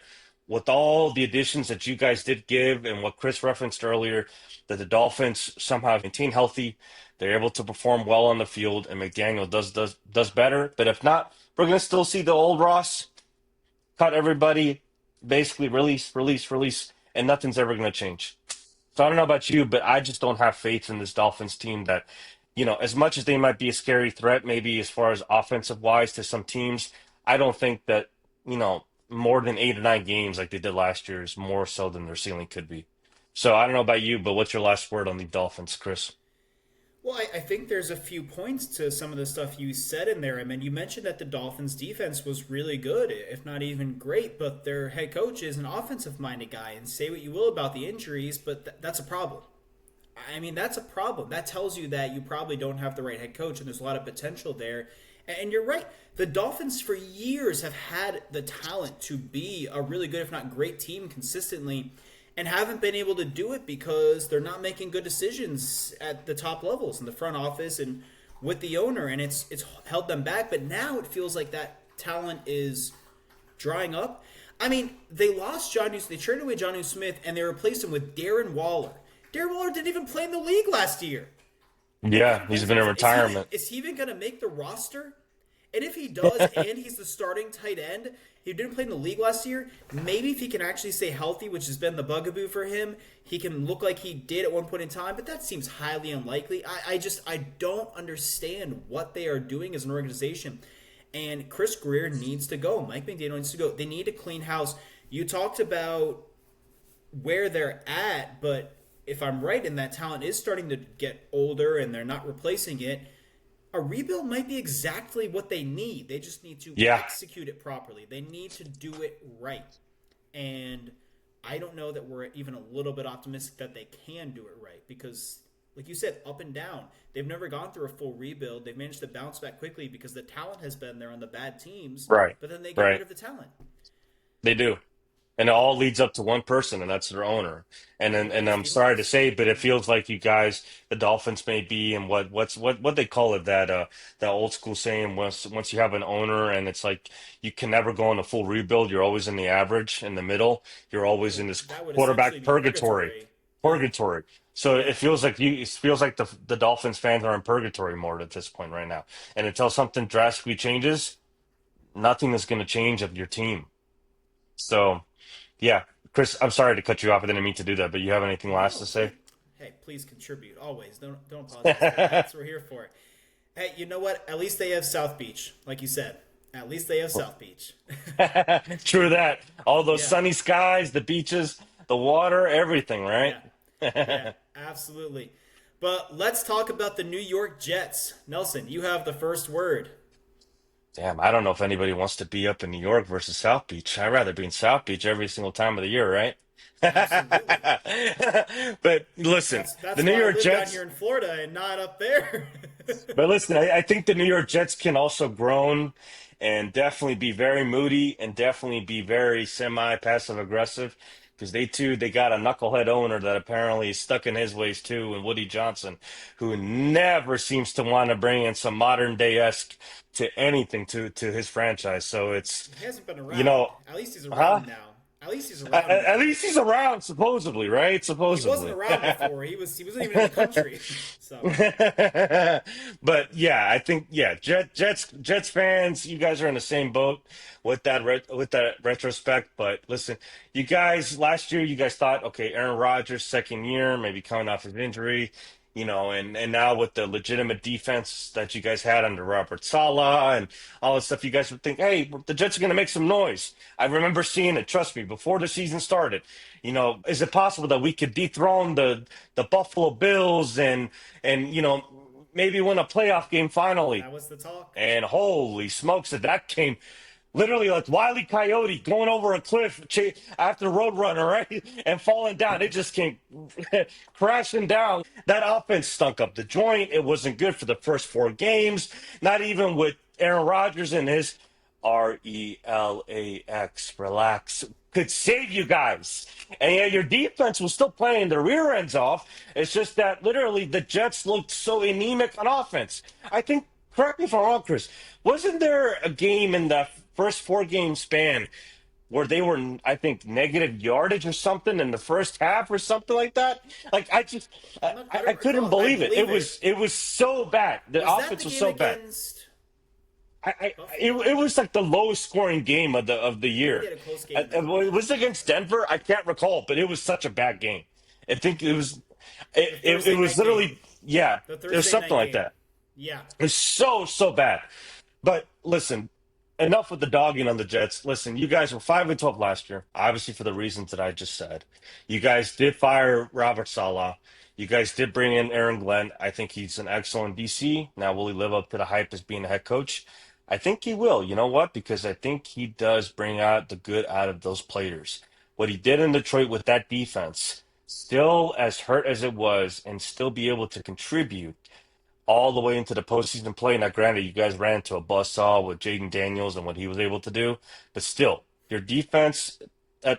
with all the additions that you guys did give and what Chris referenced earlier, that the Dolphins somehow maintain healthy, they're able to perform well on the field, and McDaniel does better. But if not, we're gonna still see the old Ross cut everybody, basically release, and nothing's ever gonna change. So I don't know about you, but I just don't have faith in this Dolphins team that, as much as they might be a scary threat, maybe as far as offensive wise to some teams, I don't think that, more than 8 or 9 games like they did last year is more so than their ceiling could be. So I don't know about you, but what's your last word on the Dolphins, Chris? Well, I think there's a few points to some of the stuff you said in there. I mean, you mentioned that the Dolphins' defense was really good, if not even great, but their head coach is an offensive minded guy. And say what you will about the injuries, but that's a problem. I mean, that's a problem. That tells you that you probably don't have the right head coach, and there's a lot of potential there. And you're right. The Dolphins, for years, have had the talent to be a really good, if not great team consistently, and haven't been able to do it because they're not making good decisions at the top levels in the front office and with the owner, and it's held them back. But now it feels like that talent is drying up. I mean, they lost they traded away Jonnu Smith, and they replaced him with Darren Waller. Darren Waller didn't even play in the league last year. Yeah, he's been in retirement. Is he even going to make the roster? And if he does, and he's the starting tight end, he didn't play in the league last year. Maybe if he can actually stay healthy, which has been the bugaboo for him, he can look like he did at one point in time. But that seems highly unlikely. I don't understand what they are doing as an organization. And Chris Greer needs to go. Mike McDaniel needs to go. They need a clean house. You talked about where they're at, but if I'm right, and that talent is starting to get older and they're not replacing it, a rebuild might be exactly what they need. They just need to execute it properly. They need to do it right. And I don't know that we're even a little bit optimistic that they can do it right because, like you said, up and down. They've never gone through a full rebuild. They've managed to bounce back quickly because the talent has been there on the bad teams, Right, but then they get right. rid of the talent. They do. And it all leads up to one person, and that's their owner. And I'm Stephen sorry to Ross. say, but it feels like you guys, the Dolphins, may be in what they call it, that old school saying, once you have an owner, and it's like you can never go on a full rebuild. You're always in the average, in the middle. You're always in this That would essentially quarterback be purgatory. Yeah, purgatory. So yeah. it feels like the Dolphins fans are in purgatory mode at this point right now. And until something drastically changes, nothing is going to change of your team. So. Yeah, Chris, I'm sorry to cut you off. I didn't mean to do that, but you have anything last No, to say? please. Hey, please contribute always. Don't apologize. That's what we're here for. Hey, you know what? At least they have South Beach, like you said. At least they have South Beach. True that. All those Yeah, sunny skies, the beaches, the water, everything, right? yeah, yeah. Absolutely. But let's talk about the New York Jets. Nelson, you have the first word. Damn, I don't know if anybody wants to be up in New York versus South Beach. I'd rather be in South Beach every single time of the year, right? Absolutely. But listen, the That's New why I York live down here Jets. in Florida and not up there. But listen, I think the New York Jets can also groan and definitely be very moody and definitely be very semi passive aggressive because they got a knucklehead owner that apparently is stuck in his ways too, and Woody Johnson, who never seems to want to bring in some modern day esque to anything to his franchise. So it's He hasn't been you around. know, At least he's huh? around now. At least he's around At now. least he's around, supposedly, right? He wasn't Supposedly. around before. He wasn't even in the country. So But yeah, I think Jets fans, you guys are in the same boat with with that retrospect. But listen, you guys last year you guys thought, okay, Aaron Rodgers second year, maybe coming off his injury. and now with the legitimate defense that you guys had under Robert Saleh and all this stuff, you guys would think, hey, the Jets are going to make some noise. I remember seeing it, trust me, before the season started. Is it possible that we could dethrone the Buffalo Bills and maybe win a playoff game finally? That was the talk. And holy smokes, that came literally like Wile E. Coyote going over a cliff after Roadrunner, right? And falling down. It just came crashing down. That offense stunk up the joint. It wasn't good for the first 4 games, not even with Aaron Rodgers and his relax, could save you guys. And yet your defense was still playing their rear ends off. It's just that literally the Jets looked so anemic on offense. I think, correct me if I'm wrong, Chris, wasn't there a game in the first 4 game span where they were, I think, negative yardage or something in the first half or something like that? Like I don't couldn't recall. I believe it. believe it. It was so bad. The Was that offense the was game so bad. against It was like the lowest scoring game of the I think year. they had a close game. It was against Denver. I can't recall, but it was such a bad game. I think it was. The It Thursday was night game. literally, yeah. The It was Thursday something night like game. that. Yeah. It was so bad. But listen, enough with the dogging on the Jets. Listen, you guys were 5-12 last year, obviously for the reasons that I just said. You guys did fire Robert Saleh. You guys did bring in Aaron Glenn. I think he's an excellent DC. Now, will he live up to the hype as being a head coach? I think he will. You know what? Because I think he does bring out the good out of those players. What he did in Detroit with that defense, still as hurt as it was, and still be able to contribute all the way into the postseason play. Now, granted, you guys ran into a buzzsaw with Jaden Daniels and what he was able to do, but still, your defense,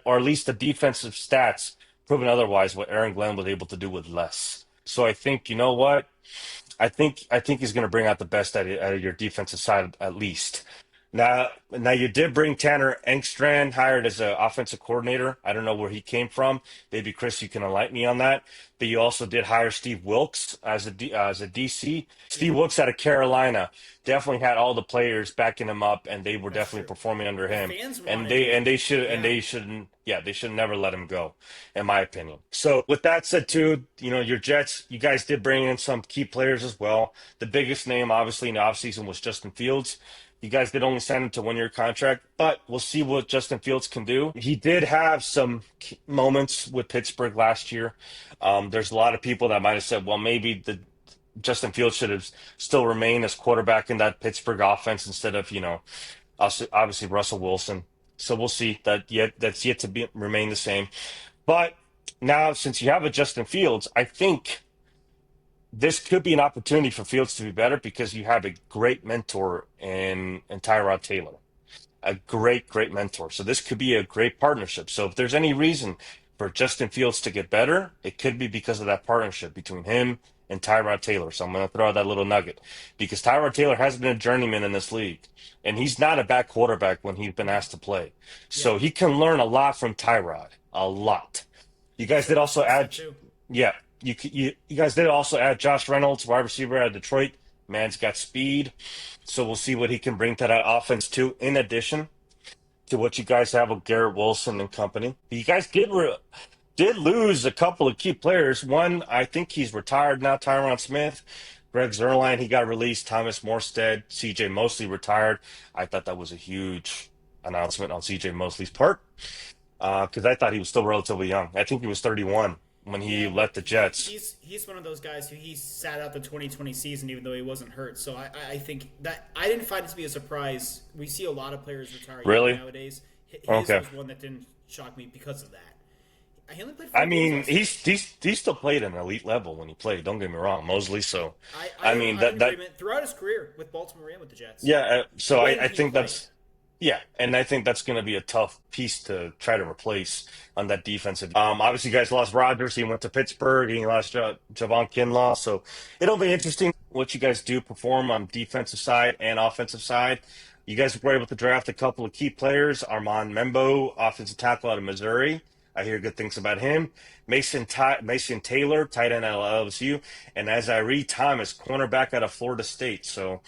or at least the defensive stats, proven otherwise what Aaron Glenn was able to do with less. So I think, you know what? I think he's going to bring out the best out of your defensive side at least. Now you did bring Tanner Engstrand hired as an offensive coordinator. I don't know where he came from. Maybe Chris, you can enlighten me on that. But you also did hire Steve Wilkes as a DC. Steve Yeah. Wilkes out of Carolina definitely had all the players backing him up, and they were That's definitely true. performing under The him. fans And wanted they him. and they should and Yeah. they shouldn't yeah they should never let him go, in my opinion. So with that said, too, your Jets, you guys did bring in some key players as well. The biggest name, obviously, in the offseason was Justin Fields. You guys did only sign him to 1 year contract, but we'll see what Justin Fields can do. He did have some moments with Pittsburgh last year. There's a lot of people that might have said, well, maybe the Justin Fields should have still remained as quarterback in that Pittsburgh offense instead of, obviously Russell Wilson. So we'll see. That's yet to be remain the same. But now, since you have a Justin Fields, I think this could be an opportunity for Fields to be better because you have a great mentor in Tyrod Taylor, a great mentor. So this could be a great partnership. So if there's any reason for Justin Fields to get better, it could be because of that partnership between him and Tyrod Taylor. So I'm going to throw out that little nugget because Tyrod Taylor has been a journeyman in this league, and he's not a bad quarterback when he's been No. asked to play. Yeah. So he can learn a lot from Tyrod, a lot. You guys That's did what also Russell said add, too. yeah, you guys did also add Josh Reynolds, wide receiver out of Detroit. Man's got speed, so we'll see what he can bring to that offense too. In addition to what you guys have with Garrett Wilson and company, you guys did lose a couple of key players. One, I think he's retired now, Tyron Smith. Greg Zerline, he got released. Thomas Morstead, C.J. Mosley retired. I thought that was a huge announcement on C.J. Mosley's part because I thought he was still relatively young. I think he was 31 when he Yeah, but left the Jets. he's one of those guys who he sat out the 2020 season even though he wasn't hurt. So I think that I didn't find it to be a surprise. We see a lot of players retire young Really? nowadays. His Okay. was one that didn't shock me because of that. He only played I 4 games mean, last year. he still played an elite level when he played. Don't get me wrong, Mosley. So, I mean I'm in that agreement throughout his career with Baltimore and with the Jets yeah. So when I he think played. that's yeah, and I think that's going to be a tough piece to try to replace on that defensive. Obviously, you guys lost Rodgers. He went to Pittsburgh. And you lost Javon Kinlaw. So it'll be interesting what you guys do perform on defensive side and offensive side. You guys were able to draft a couple of key players. Armand Membo, offensive tackle out of Missouri. I hear good things about him. Mason Taylor, tight end out of LSU, and Azari Thomas, cornerback out of Florida State. So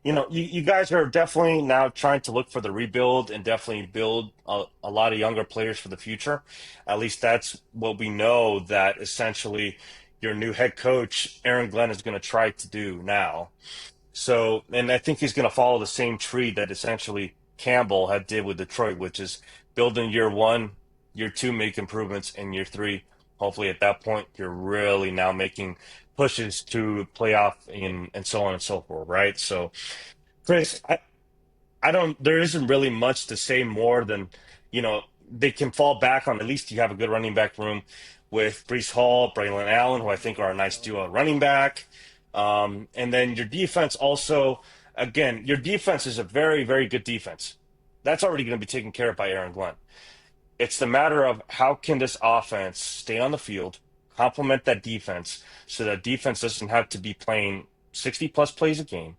you guys are definitely now trying to look for the rebuild and definitely build a lot of younger players for the future. At least that's what we know that essentially your new head coach, Aaron Glenn, is going to try to do now. So, and I think he's going to follow the same tree that essentially Campbell had did with Detroit, which is build in year one, year two, make improvements, and year three, hopefully at that point, you're really now making pushes to playoff and so on and so forth, right? So, Chris, I don't. There isn't really much to say more than, they can fall back on. At least you have a good running back room with Brees Hall, Braylon Allen, who I think are a nice duo at running back. And then your defense also, again, your defense is a very, very good defense. That's already going to be taken care of by Aaron Glenn. It's the matter of how can this offense stay on the field, complement that defense, so that defense doesn't have to be playing 60 plus plays a game,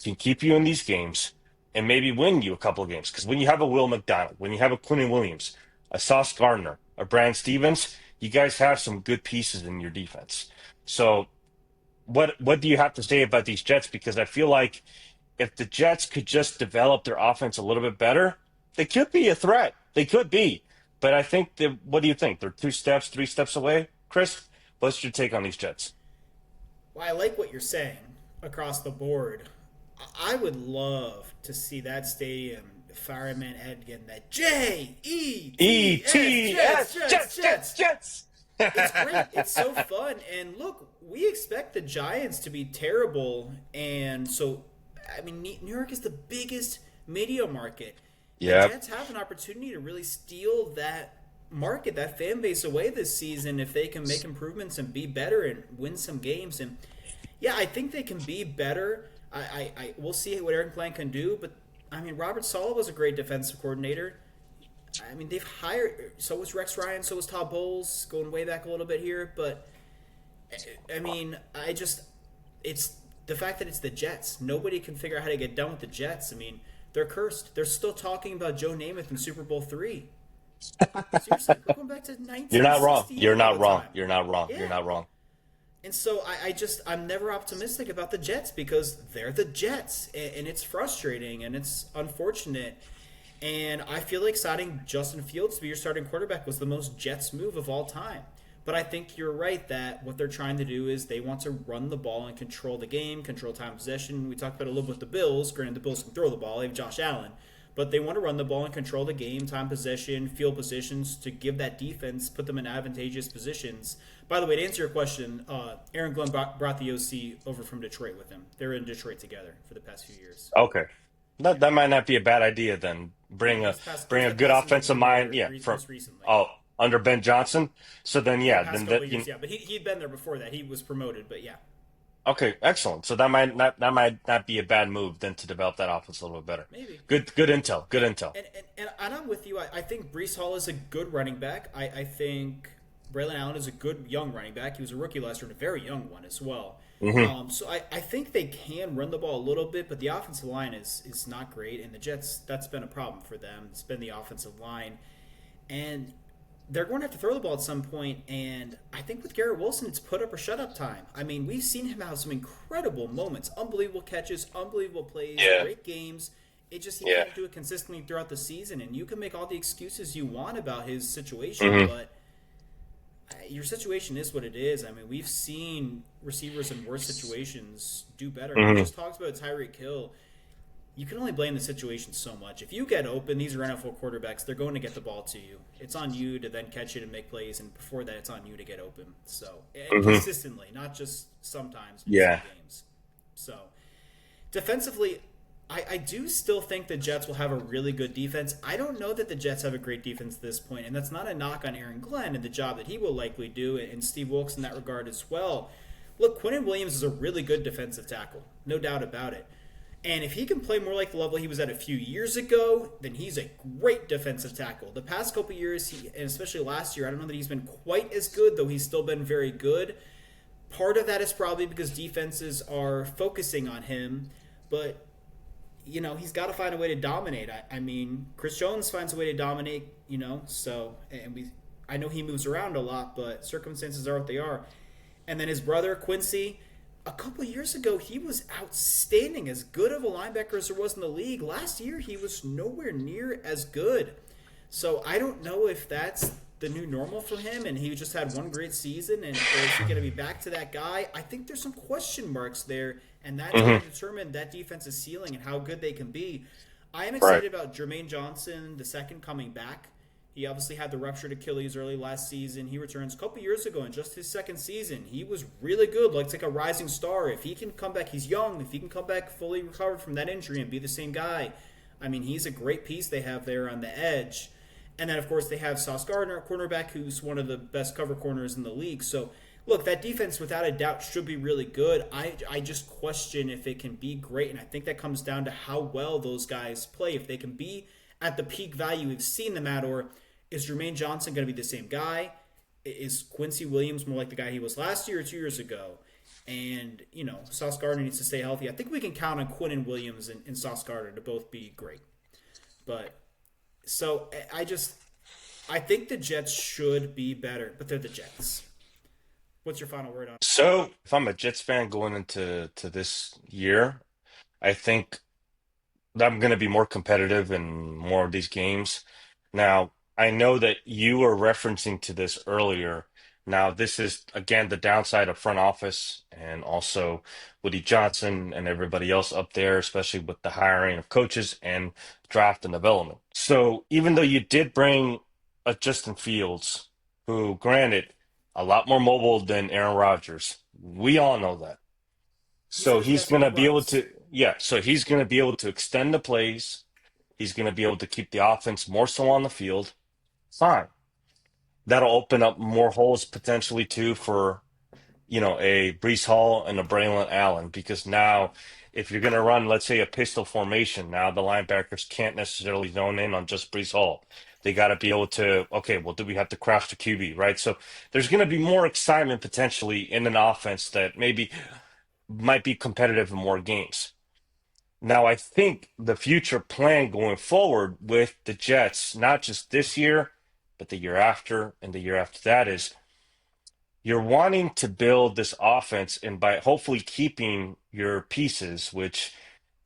can keep you in these games, and maybe win you a couple of games. Because when you have a Will McDonald, when you have a Quinton Williams, a Sauce Gardner, a Brandon Stevens, you guys have some good pieces in your defense. So what do you have to say about these Jets? Because I feel like if the Jets could just develop their offense a little bit better, they could be a threat. They could be. But I think that, what do you think? They're 2 steps, 3 steps away? Chris, what's your take on these Jets? Well, I like what you're saying across the board. I would love to see that stadium fireman head getting that Jets, E-T-S, Jets, Jets, Jets. It's great. It's so fun. And look, we expect the Giants to be terrible. And so, I mean, New York is the biggest media market. Yeah. The Jets have an opportunity to really steal that market, that fan base away this season if they can make improvements and be better and win some games. And yeah, I think they can be better. We'll see what Aaron Glenn can do. But, I mean, Robert Saleh was a great defensive coordinator. I mean, they've hired, so was Rex Ryan, so was Todd Bowles, going way back a little bit here. But, I mean, it's the fact that it's the Jets. Nobody can figure out how to get done with the Jets. I mean, they're cursed. They're still talking about Joe Namath in Super Bowl III. Seriously, we're going back to 1968. You're not wrong. You're not wrong. Time. You're not wrong. Yeah. You're not wrong. And so I'm never optimistic about the Jets because they're the Jets. And it's frustrating and it's unfortunate. And I feel like signing Justin Fields to be your starting quarterback was the most Jets move of all time. But I think you're right that what they're trying to do is they want to run the ball and control the game, control time of possession. We talked about it a little bit with the Bills. Granted, the Bills can throw the ball. They have Josh Allen. But they want to run the ball and control the game, time possession, field positions to give that defense, put them in advantageous positions. By the way, to answer your question, Aaron Glenn brought the OC over from Detroit with him. They were in Detroit together for the past few years. Okay. That might not be a bad idea then. Bring a good offensive mind. Yeah. Most recently. Under Ben Johnson. So then, yeah. Past couple years, yeah. But he'd been there before that. He was promoted, but yeah. Okay, excellent. So that might not be a bad move then to develop that offense a little bit better. Maybe. Good intel. Good intel. And I'm with you. I think Brees Hall is a good running back. I think Braylon Allen is a good young running back. He was a rookie last year and a very young one as well. Mm-hmm. So I think they can run the ball a little bit, but the offensive line is not great. And the Jets, that's been a problem for them. It's been the offensive line. And they're going to have to throw the ball at some point, and I think with Garrett Wilson, it's put up or shut up time. I mean, we've seen him have some incredible moments, unbelievable catches, unbelievable plays, great games. It just he can't do it consistently throughout the season, and you can make all the excuses you want about his situation, but your situation is what it is. I mean, we've seen receivers in worse situations do better. We just talked about Tyreek Hill. You can only blame the situation so much. If you get open, these are NFL quarterbacks. They're going to get the ball to you. It's on you to then catch it and make plays, and before that, it's on you to get open. So, and consistently, not just sometimes in some games. So, defensively, I do still think the Jets will have a really good defense. I don't know that the Jets have a great defense at this point, and that's not a knock on Aaron Glenn and the job that he will likely do, and Steve Wilkes in that regard as well. Look, Quinton Williams is a really good defensive tackle, no doubt about it. And if he can play more like the level he was at a few years ago, then he's a great defensive tackle. The past couple of years, and especially last year, I don't know that he's been quite as good, though he's still been very good. Part of that is probably because defenses are focusing on him, but he's got to find a way to dominate. I mean, Chris Jones finds a way to dominate, so I know he moves around a lot, but circumstances are what they are. And then his brother, Quincy, a couple of years ago, he was outstanding, as good of a linebacker as there was in the league. Last year, he was nowhere near as good. So I don't know if that's the new normal for him and he just had one great season, and or is he going to be back to that guy? I think there's some question marks there, and that's going Hmm. to determine that defense's ceiling and how good they can be. I am Right. excited about Jermaine Johnson the second coming back. He obviously had the ruptured Achilles early last season. He returns a couple years ago in just his second season. He was really good, like a rising star. If he can come back, he's young. If he can come back fully recovered from that injury and be the same guy, I mean, he's a great piece they have there on the edge. And then, of course, they have Sauce Gardner, cornerback, who's one of the best cover corners in the league. So, look, that defense, without a doubt, should be really good. I just question if it can be great. And I think that comes down to how well those guys play. If they can be at the peak value we've seen them at, or is Jermaine Johnson going to be the same guy? Is Quincy Williams more like the guy he was last year or 2 years ago? And, Sauce Gardner needs to stay healthy. I think we can count on Quinn and Williams and Sauce Gardner to both be great. But so I think the Jets should be better, but they're the Jets. What's your final word on? So if I'm a Jets fan going into this year, I think that I'm going to be more competitive in more of these games. Now, I know that you were referencing to this earlier. Now, this is again the downside of front office and also Woody Johnson and everybody else up there, especially with the hiring of coaches and draft and development. So, even though you did bring a Justin Fields, who, granted, a lot more mobile than Aaron Rodgers, we all know that. He So said he's that's what going he to be able was. to, yeah, so he's going to be able to extend the plays. He's going to be able to keep the offense more so on the field. Fine. That'll open up more holes potentially too for, a Brees Hall and a Braylon Allen, because now if you're going to run, let's say, a pistol formation, now the linebackers can't necessarily zone in on just Brees Hall. They got to be able to, okay, well, do we have to crash the QB, right? So there's going to be more excitement potentially in an offense that maybe might be competitive in more games. Now, I think the future plan going forward with the Jets, not just this year, but the year after and the year after that, is you're wanting to build this offense and by hopefully keeping your pieces, which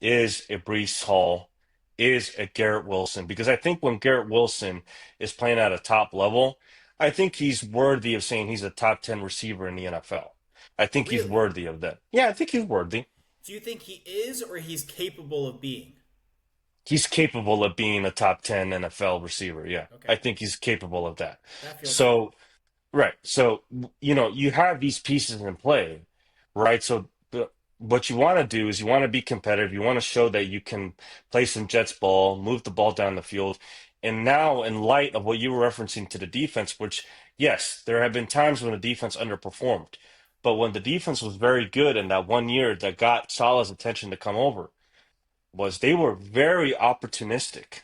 is a Brees Hall, is a Garrett Wilson. Because I think when Garrett Wilson is playing at a top level, I think he's worthy of saying he's a top 10 receiver in the NFL. I think he's Really? worthy of that. Yeah, I think he's worthy. Do you think he is or he's capable of being? He's capable of being a top 10 NFL receiver. Yeah, I Okay. think he's capable of that. That feels good. So, right. So, you have these pieces in play, right? So, what you want to do is you want to be competitive. You want to show that you can play some Jets ball, move the ball down the field. And now, in light of what you were referencing to the defense, which, yes, there have been times when the defense underperformed. But when the defense was very good in that one year that got Salah's attention to come over, was they were very opportunistic.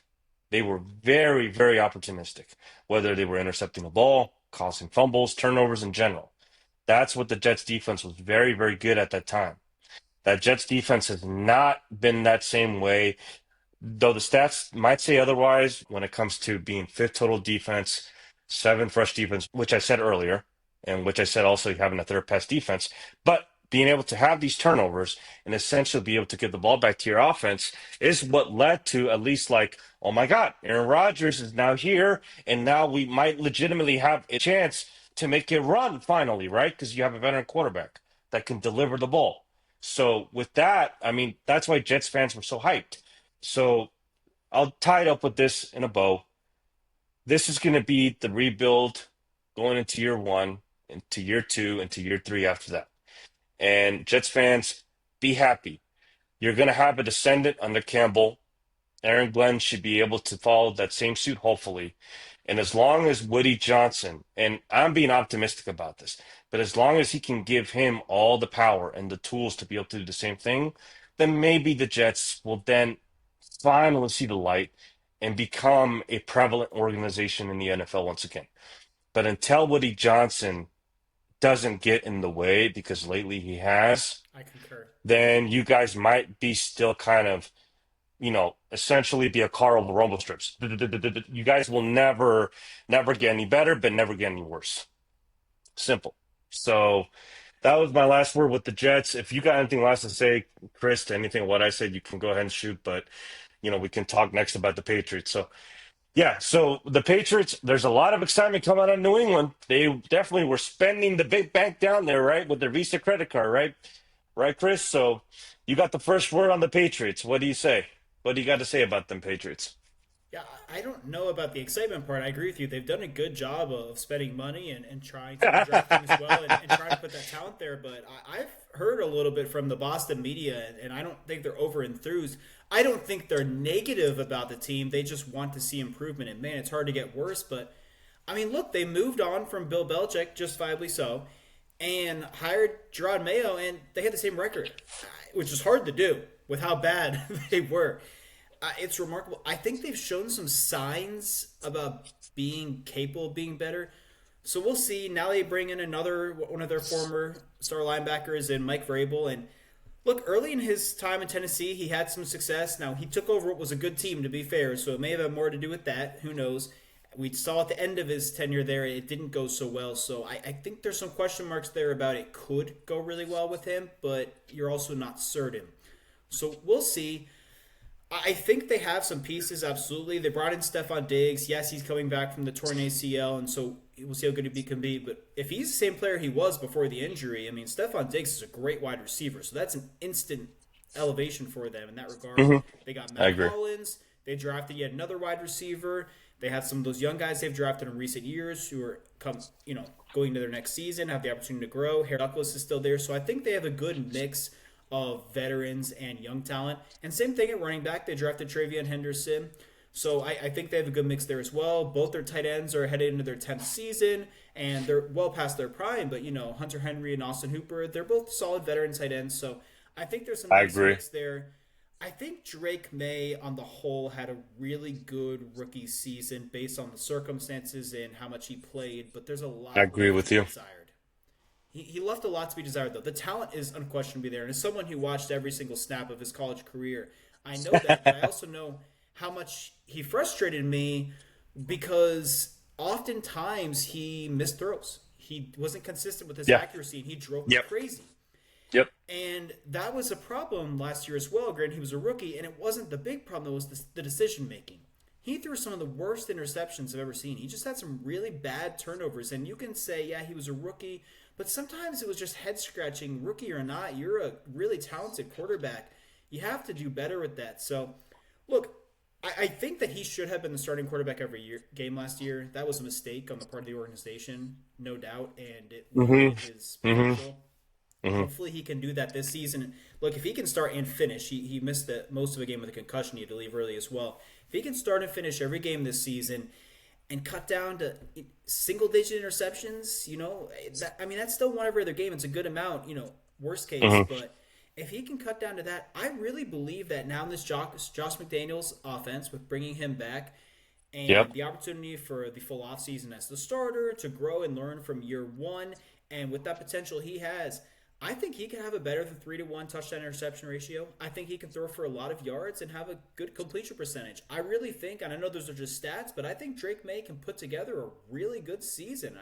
They were very, very opportunistic, whether they were intercepting the ball, causing fumbles, turnovers in general. That's what the Jets defense was very, very good at that time. That Jets defense has not been that same way, though the stats might say otherwise when it comes to being fifth total defense, seventh rush defense, which I said earlier, and which I said also having a third pass defense. But being able to have these turnovers and essentially be able to get the ball back to your offense is what led to at least like, oh my God, Aaron Rodgers is now here, and now we might legitimately have a chance to make it run finally, right? Because you have a veteran quarterback that can deliver the ball. So with that, I mean, that's why Jets fans were so hyped. So I'll tie it up with this in a bow. This is going to be the rebuild going into year one, into year two, into year three after that. And Jets fans, be happy. You're going to have a descendant under Campbell. Aaron Glenn should be able to follow that same suit, hopefully. And as long as Woody Johnson, and I'm being optimistic about this, but as long as he can give him all the power and the tools to be able to do the same thing, then maybe the Jets will then finally see the light and become a prevalent organization in the NFL once again. But until Woody Johnson doesn't get in the way, because lately he has, I concur. then you guys might be still kind of, essentially be a car of the rumble strips. You guys will never get any better, but never get any worse. Simple. So that was my last word with the Jets. If you got anything last to say, Chris, to anything what I said, you can go ahead and shoot. But we can talk next about the Patriots. So Yeah, so the Patriots, there's a lot of excitement coming out of New England. They definitely were spending the big bank down there, right, with their Visa credit card, right? Right, Chris? So you got the first word on the Patriots. What do you say? What do you got to say about them Patriots? Yeah, I don't know about the excitement part. I agree with you. They've done a good job of spending money and trying to and drafting as well and trying to put that talent there. But I've heard a little bit from the Boston media, and I don't think they're over enthused. I don't think they're negative about the team. They just want to see improvement. And man, it's hard to get worse. But I mean, look, they moved on from Bill Belichick, justifiably so, and hired Gerard Mayo, and they had the same record, which is hard to do with how bad they were. It's remarkable. I think they've shown some signs about being capable of being better. So we'll see. Now they bring in another one of their former star linebackers in Mike Vrabel. And look, early in his time in Tennessee, he had some success. Now he took over what was a good team, to be fair. So it may have had more to do with that. Who knows? We saw at the end of his tenure there, it didn't go so well. So I think there's some question marks there about it could go really well with him, but you're also not certain. So we'll see. I think they have some pieces, absolutely. They brought in Stephon Diggs. Yes, he's coming back from the torn ACL, and so we'll see how good he can be. But if he's the same player he was before the injury, I mean, Stephon Diggs is a great wide receiver, so that's an instant elevation for them in that regard. Hmm. They got I Matt agree. Collins. They drafted yet another wide receiver. They have some of those young guys they've drafted in recent years who are going to their next season, have the opportunity to grow. Harry Douglas is still there, so I think they have a good mix of veterans and young talent. And same thing at running back. They drafted Travion Henderson. So I think they have a good mix there as well. Both their tight ends are headed into their 10th season, and they're well past their prime. But, Hunter Henry and Austin Hooper, they're both solid veteran tight ends. So I think there's some I nice agree. mix there. I think Drake May, on the whole, had a really good rookie season based on the circumstances and how much he played, but there's a I lot agree left to with be you. desired. He left a lot to be desired, though. The talent is unquestionably there. And as someone who watched every single snap of his college career, I know that, but I also know how much he frustrated me because oftentimes he missed throws. He wasn't consistent with his Yeah. accuracy, and he drove me Yep. crazy. Yep. And that was a problem last year as well. Granted, he was a rookie, and it wasn't the big problem, though, it was the decision making. He threw some of the worst interceptions I've ever seen. He just had some really bad turnovers. And you can say, yeah, he was a rookie, but sometimes it was just head scratching. Rookie or not, you're a really talented quarterback. You have to do better with that. So, look, I think that he should have been the starting quarterback every game last year. That was a mistake on the part of the organization, no doubt, and it limited Hmm. his Hmm. potential. Hmm. Hopefully he can do that this season. Look, if he can start and finish, he missed most of the game with a concussion. He had to leave early as well. If he can start and finish every game this season and cut down to single-digit interceptions, that's still one every other game. It's a good amount, worst case. Hmm. But if he can cut down to that, I really believe that now in this Josh McDaniels offense, with bringing him back and Yep. the opportunity for the full offseason as the starter to grow and learn from year one, and with that potential he has, I think he can have a better than 3-to-1 touchdown interception ratio. I think he can throw for a lot of yards and have a good completion percentage. I really think, and I know those are just stats, but I think Drake May can put together a really good season.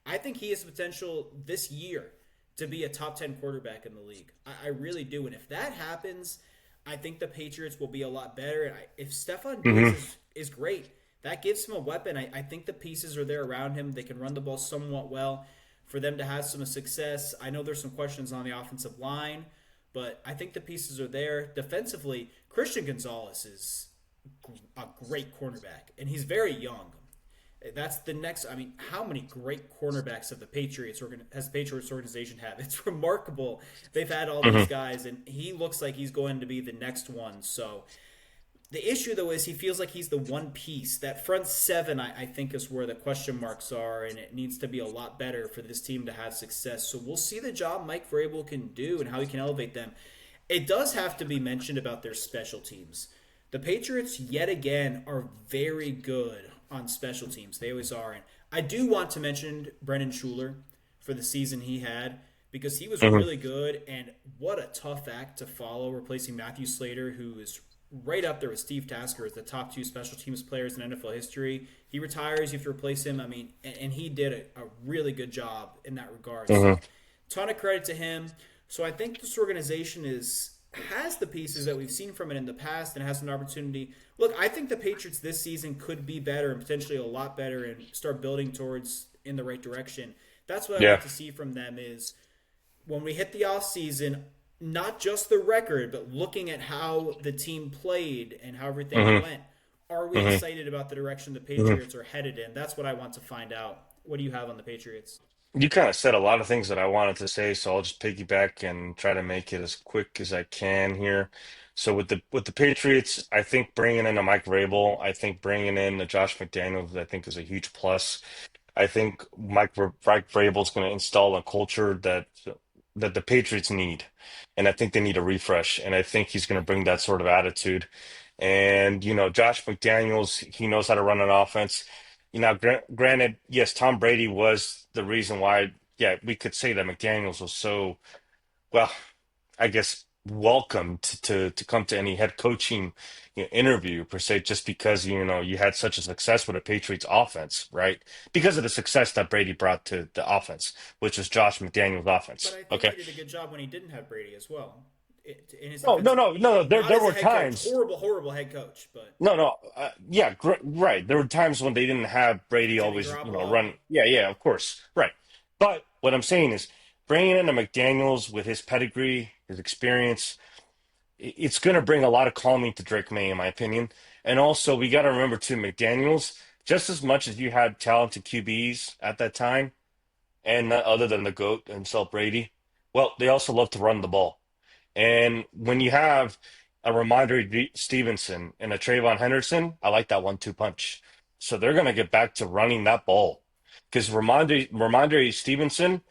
I think he has the potential this year to be a top 10 quarterback in the league. I really do. And if that happens, I think the Patriots will be a lot better. And if Stephon Diggs Hmm. is great, that gives him a weapon. I think the pieces are there around him. They can run the ball somewhat well for them to have some success. I know there's some questions on the offensive line, but I think the pieces are there. Defensively, Christian Gonzalez is a great cornerback, and he's very young. That's the next. How many great cornerbacks have the Patriots organization have? It's remarkable. They've had all these Hmm. guys, and he looks like he's going to be the next one. So the issue, though, is he feels like he's the one piece. That front seven, I think, is where the question marks are, and it needs to be a lot better for this team to have success. So we'll see the job Mike Vrabel can do and how he can elevate them. It does have to be mentioned about their special teams. The Patriots, yet again, are very good on special teams. They always are. And I do want to mention Brendan Schuler for the season he had because he was Hmm. really good, and what a tough act to follow, replacing Matthew Slater, who is right up there with Steve Tasker as the top two special teams players in NFL history. He retires, you have to replace him. And he did a really good job in that regard. Hmm. So, ton of credit to him. So I think this organization is has the pieces that we've seen from it in the past and has an opportunity. Look, I think the Patriots this season could be better and potentially a lot better and start building towards in the right direction. That's what I Yeah. want to see from them is when we hit the off season, not just the record, but looking at how the team played and how everything Hmm. went. Are we Hmm. excited about the direction the Hmm. Patriots are headed in? That's what I want to find out. What do you have on the Patriots? You kind of said a lot of things that I wanted to say, so I'll just piggyback and try to make it as quick as I can here. So with the Patriots, I think bringing in a Mike Vrabel, I think bringing in a Josh McDaniels, I think is a huge plus. I think Mike Vrabel is going to install a culture that the Patriots need, and I think they need a refresh. And I think he's going to bring that sort of attitude. And Josh McDaniels, he knows how to run an offense. Granted, yes, Tom Brady was the reason why. Yeah, we could say that McDaniels was so well. I guess, welcome to come to any head coaching interview per se, just because you had such a success with a Patriots offense, right? Because of the success that Brady brought to the offense, which is Josh McDaniels' But offense. I think Okay. he did a good job when he didn't have Brady as well. In his Oh, defense, no, no, no. There not there as a were head coach, times. horrible, horrible head coach, but No, no. Yeah, right. There were times when they didn't have Brady Jimmy always, Garoppolo. run. Yeah, yeah, of course. Right. But what I'm saying is bringing in a McDaniels with his pedigree, his experience, it's going to bring a lot of calming to Drake May, in my opinion. And also, we got to remember too, McDaniels, just as much as you had talented QBs at that time, and other than the GOAT himself, Brady, well, they also love to run the ball. And when you have a Ramondre Stevenson and a Trayvon Henderson, I like that 1-2 punch. So they're going to get back to running that ball because Ramondre Stevenson,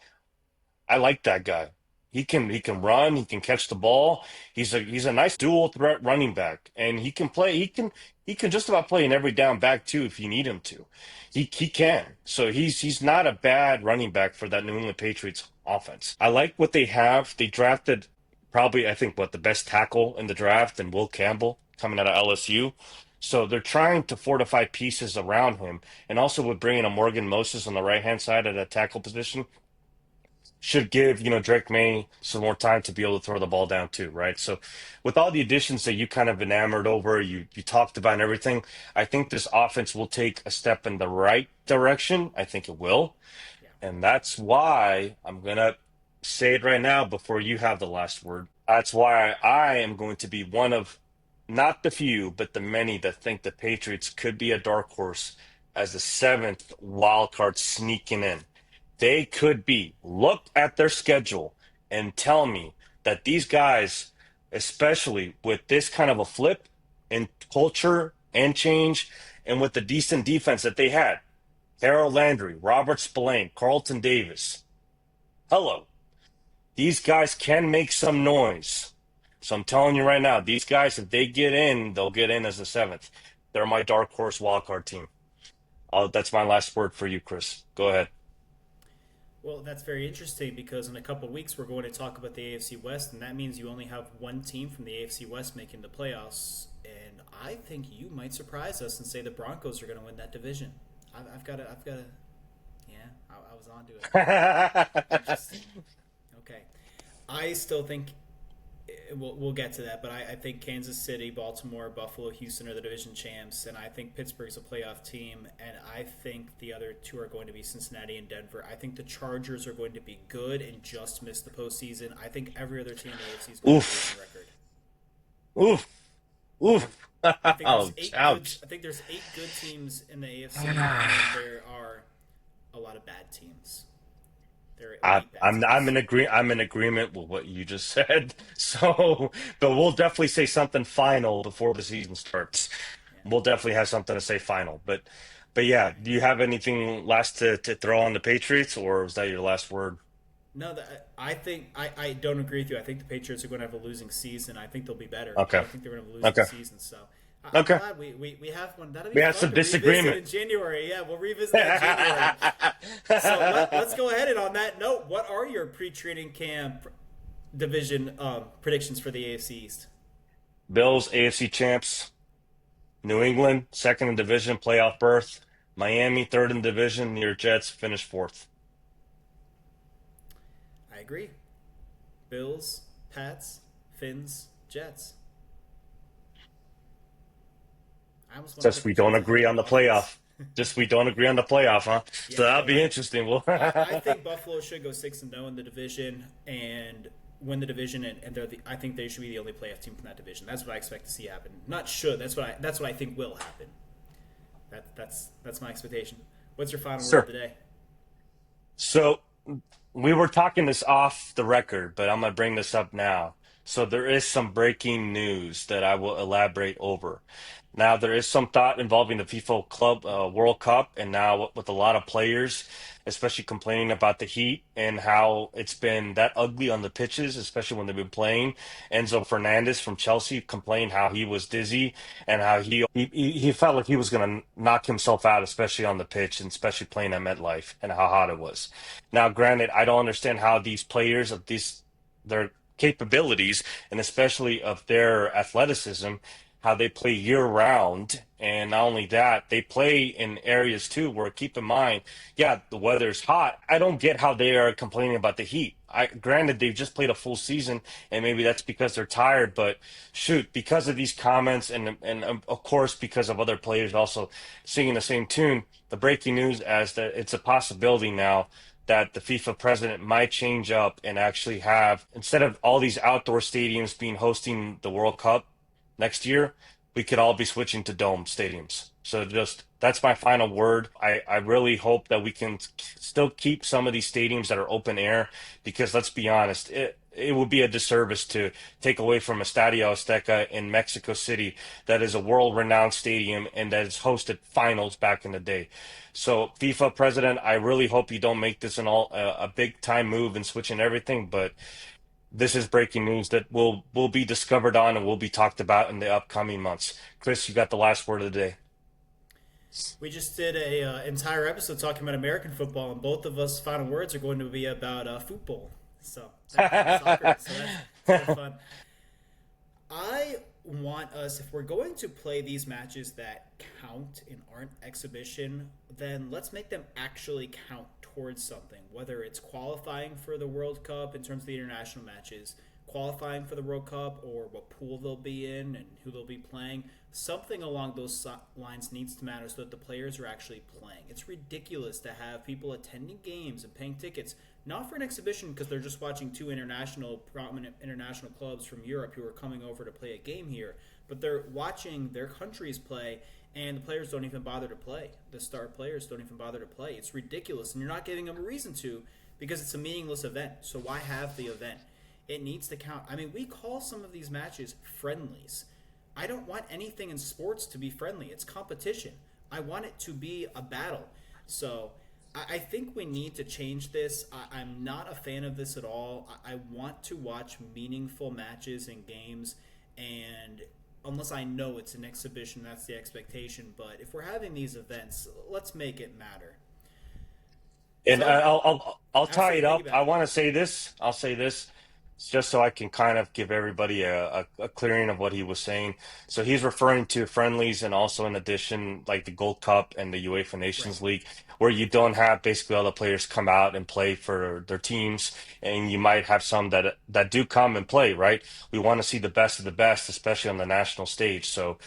I like that guy. He can run, he can catch the ball. He's a nice dual threat running back, and he can play. He can just about play in every down back too if you need him to. He can. So he's not a bad running back for that New England Patriots offense. I like what they have. They drafted probably I think what the best tackle in the draft and Will Campbell coming out of LSU. So they're trying to fortify pieces around him, and also with bringing a Morgan Moses on the right hand side at that tackle position should give, Drake May some more time to be able to throw the ball down too, right? So with all the additions that you kind of enamored over, you talked about and everything, I think this offense will take a step in the right direction. I think it will. Yeah. And that's why I'm gonna say it right now before you have the last word. That's why I am going to be one of not the few, but the many that think the Patriots could be a dark horse as the seventh wild card sneaking in. They could be. Look at their schedule and tell me that these guys, especially with this kind of a flip in culture and change, and with the decent defense that they had, Harold Landry, Robert Spillane, Carlton Davis. Hello. These guys can make some noise. So I'm telling you right now, these guys, if they get in, they'll get in as the seventh. They're my dark horse wildcard team. That's my last word for you, Chris. Go ahead. Well, that's very interesting because in a couple of weeks we're going to talk about the AFC West, and that means you only have one team from the AFC West making the playoffs. And I think you might surprise us and say the Broncos are going to win that division. I've got to. Yeah, I was onto it. Interesting. Okay, I still think we'll get to that, but I think Kansas City, Baltimore, Buffalo, Houston are the division champs, and I think Pittsburgh's a playoff team, and I think the other two are going to be Cincinnati and Denver. I think the Chargers are going to be good and just miss the postseason. I think every other team in the AFC is going to have a losing Oof. record. Oof. Oof. I think there's Ouch. eight good. Ouch. I think there's 8 good teams in the AFC, and there are a lot of bad teams. There are I, 8 bad I'm teams. I'm in agreement with what you just said. So, but we'll definitely say something final before the season starts. Yeah. We'll definitely have something to say final. But yeah, Okay. do you have anything last to throw on the Patriots, or was that your last word? No, I think I don't agree with you. I think the Patriots are going to have a losing season. I think they'll be better. I Okay. don't think they're going to have a losing Okay. season. So I'm Okay. glad we have one. That'll be We have fun some to revisit disagreement. in January. Yeah, we'll revisit that in January. So let's go ahead. And on that note, what are your pre-training camp division predictions for the AFC East? Bills, AFC champs. New England, second in division, playoff berth. Miami, third in division. Your Jets finish fourth. I agree. Bills, Pats, Finns, Jets. I almost want to Just put the we don't Jets ahead agree of the on the Dolphins. playoff. Just we don't agree on the playoff, huh? So Yeah, that'll no, be interesting. Well, I think Buffalo should go 6-0 in the division and win the division, and I think they should be the only playoff team from that division. That's what I expect to see happen. Not should. That's what I think will happen. That's my expectation. What's your final word of sure. the day? So we were talking this off the record, but I'm gonna bring this up now. So there is some breaking news that I will elaborate over. Now there is some thought involving the FIFA Club World Cup, and now with a lot of players, especially complaining about the heat and how it's been that ugly on the pitches, especially when they've been playing. Enzo Fernandez from Chelsea complained how he was dizzy and how he felt like he was gonna knock himself out, especially on the pitch and especially playing at MetLife and how hot it was. Now, granted, I don't understand how these players of these their capabilities and especially of their athleticism, how they play year round. And not only that, they play in areas too where keep in mind, yeah, the weather's hot. I don't get how they are complaining about the heat. I granted they've just played a full season and maybe that's because they're tired, but shoot, because of these comments and of course because of other players also singing the same tune, the breaking news as that it's a possibility now that the FIFA president might change up and actually have, instead of all these outdoor stadiums being hosting the World Cup next year, we could all be switching to dome stadiums. So just that's my final word. I really hope that we can still keep some of these stadiums that are open air because let's be honest, it would be a disservice to take away from Estadio Azteca in Mexico City that is a world renowned stadium and that has hosted finals back in the day. So FIFA president, I really hope you don't make this a big time move and switching everything, but this is breaking news that will be discovered on and will be talked about in the upcoming months. Chris, you got the last word of the day. We just did a entire episode talking about American football, and both of us final words are going to be about football. Soccer. So that's kind of fun. I want us, if we're going to play these matches that count and aren't exhibition, then let's make them actually count towards something. Whether it's qualifying for the World Cup in terms of the international matches, qualifying for the World Cup, or what pool they'll be in and who they'll be playing. Something along those lines needs to matter so that the players are actually playing. It's ridiculous to have people attending games and paying tickets not for an exhibition because they're just watching two prominent international clubs from Europe who are coming over to play a game here, but they're watching their countries play and the players don't even bother to play. The star players don't even bother to play. It's ridiculous, and you're not giving them a reason to because it's a meaningless event. So why have the event? It needs to count. I mean, we call some of these matches friendlies. I don't want anything in sports to be friendly. It's competition. I want it to be a battle. So I think we need to change this. I'm not a fan of this at all. I want to watch meaningful matches and games, and unless I know it's an exhibition, that's the expectation. But if we're having these events, let's make it matter. And So, I'll tie it absolutely up. I piggyback. want to say this. I'll say this just so I can kind of give everybody a clearing of what he was saying. So he's referring to friendlies and also in addition like the Gold Cup and the UEFA Right. Nations League where you don't have basically all the players come out and play for their teams and you might have some that do come and play, right? We want to see the best of the best, especially on the national stage. So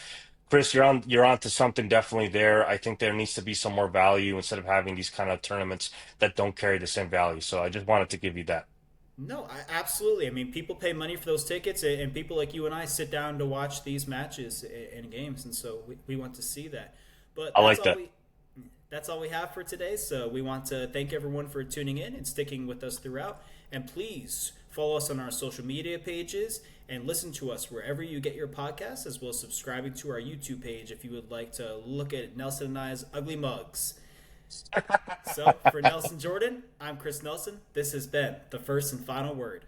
Chris, you're on to something definitely there. I think there needs to be some more value instead of having these kind of tournaments that don't carry the same value. So I just wanted to give you that. No, absolutely. I mean, people pay money for those tickets, and people like you and I sit down to watch these matches and games, and so we want to see that. But I like that. that's all we have for today. So we want to thank everyone for tuning in and sticking with us throughout. And please follow us on our social media pages and listen to us wherever you get your podcasts, as well as subscribing to our YouTube page if you would like to look at Nelson and I's ugly mugs. So, for Nelson Jordan, I'm Chris Nelson. This has been the first and final word.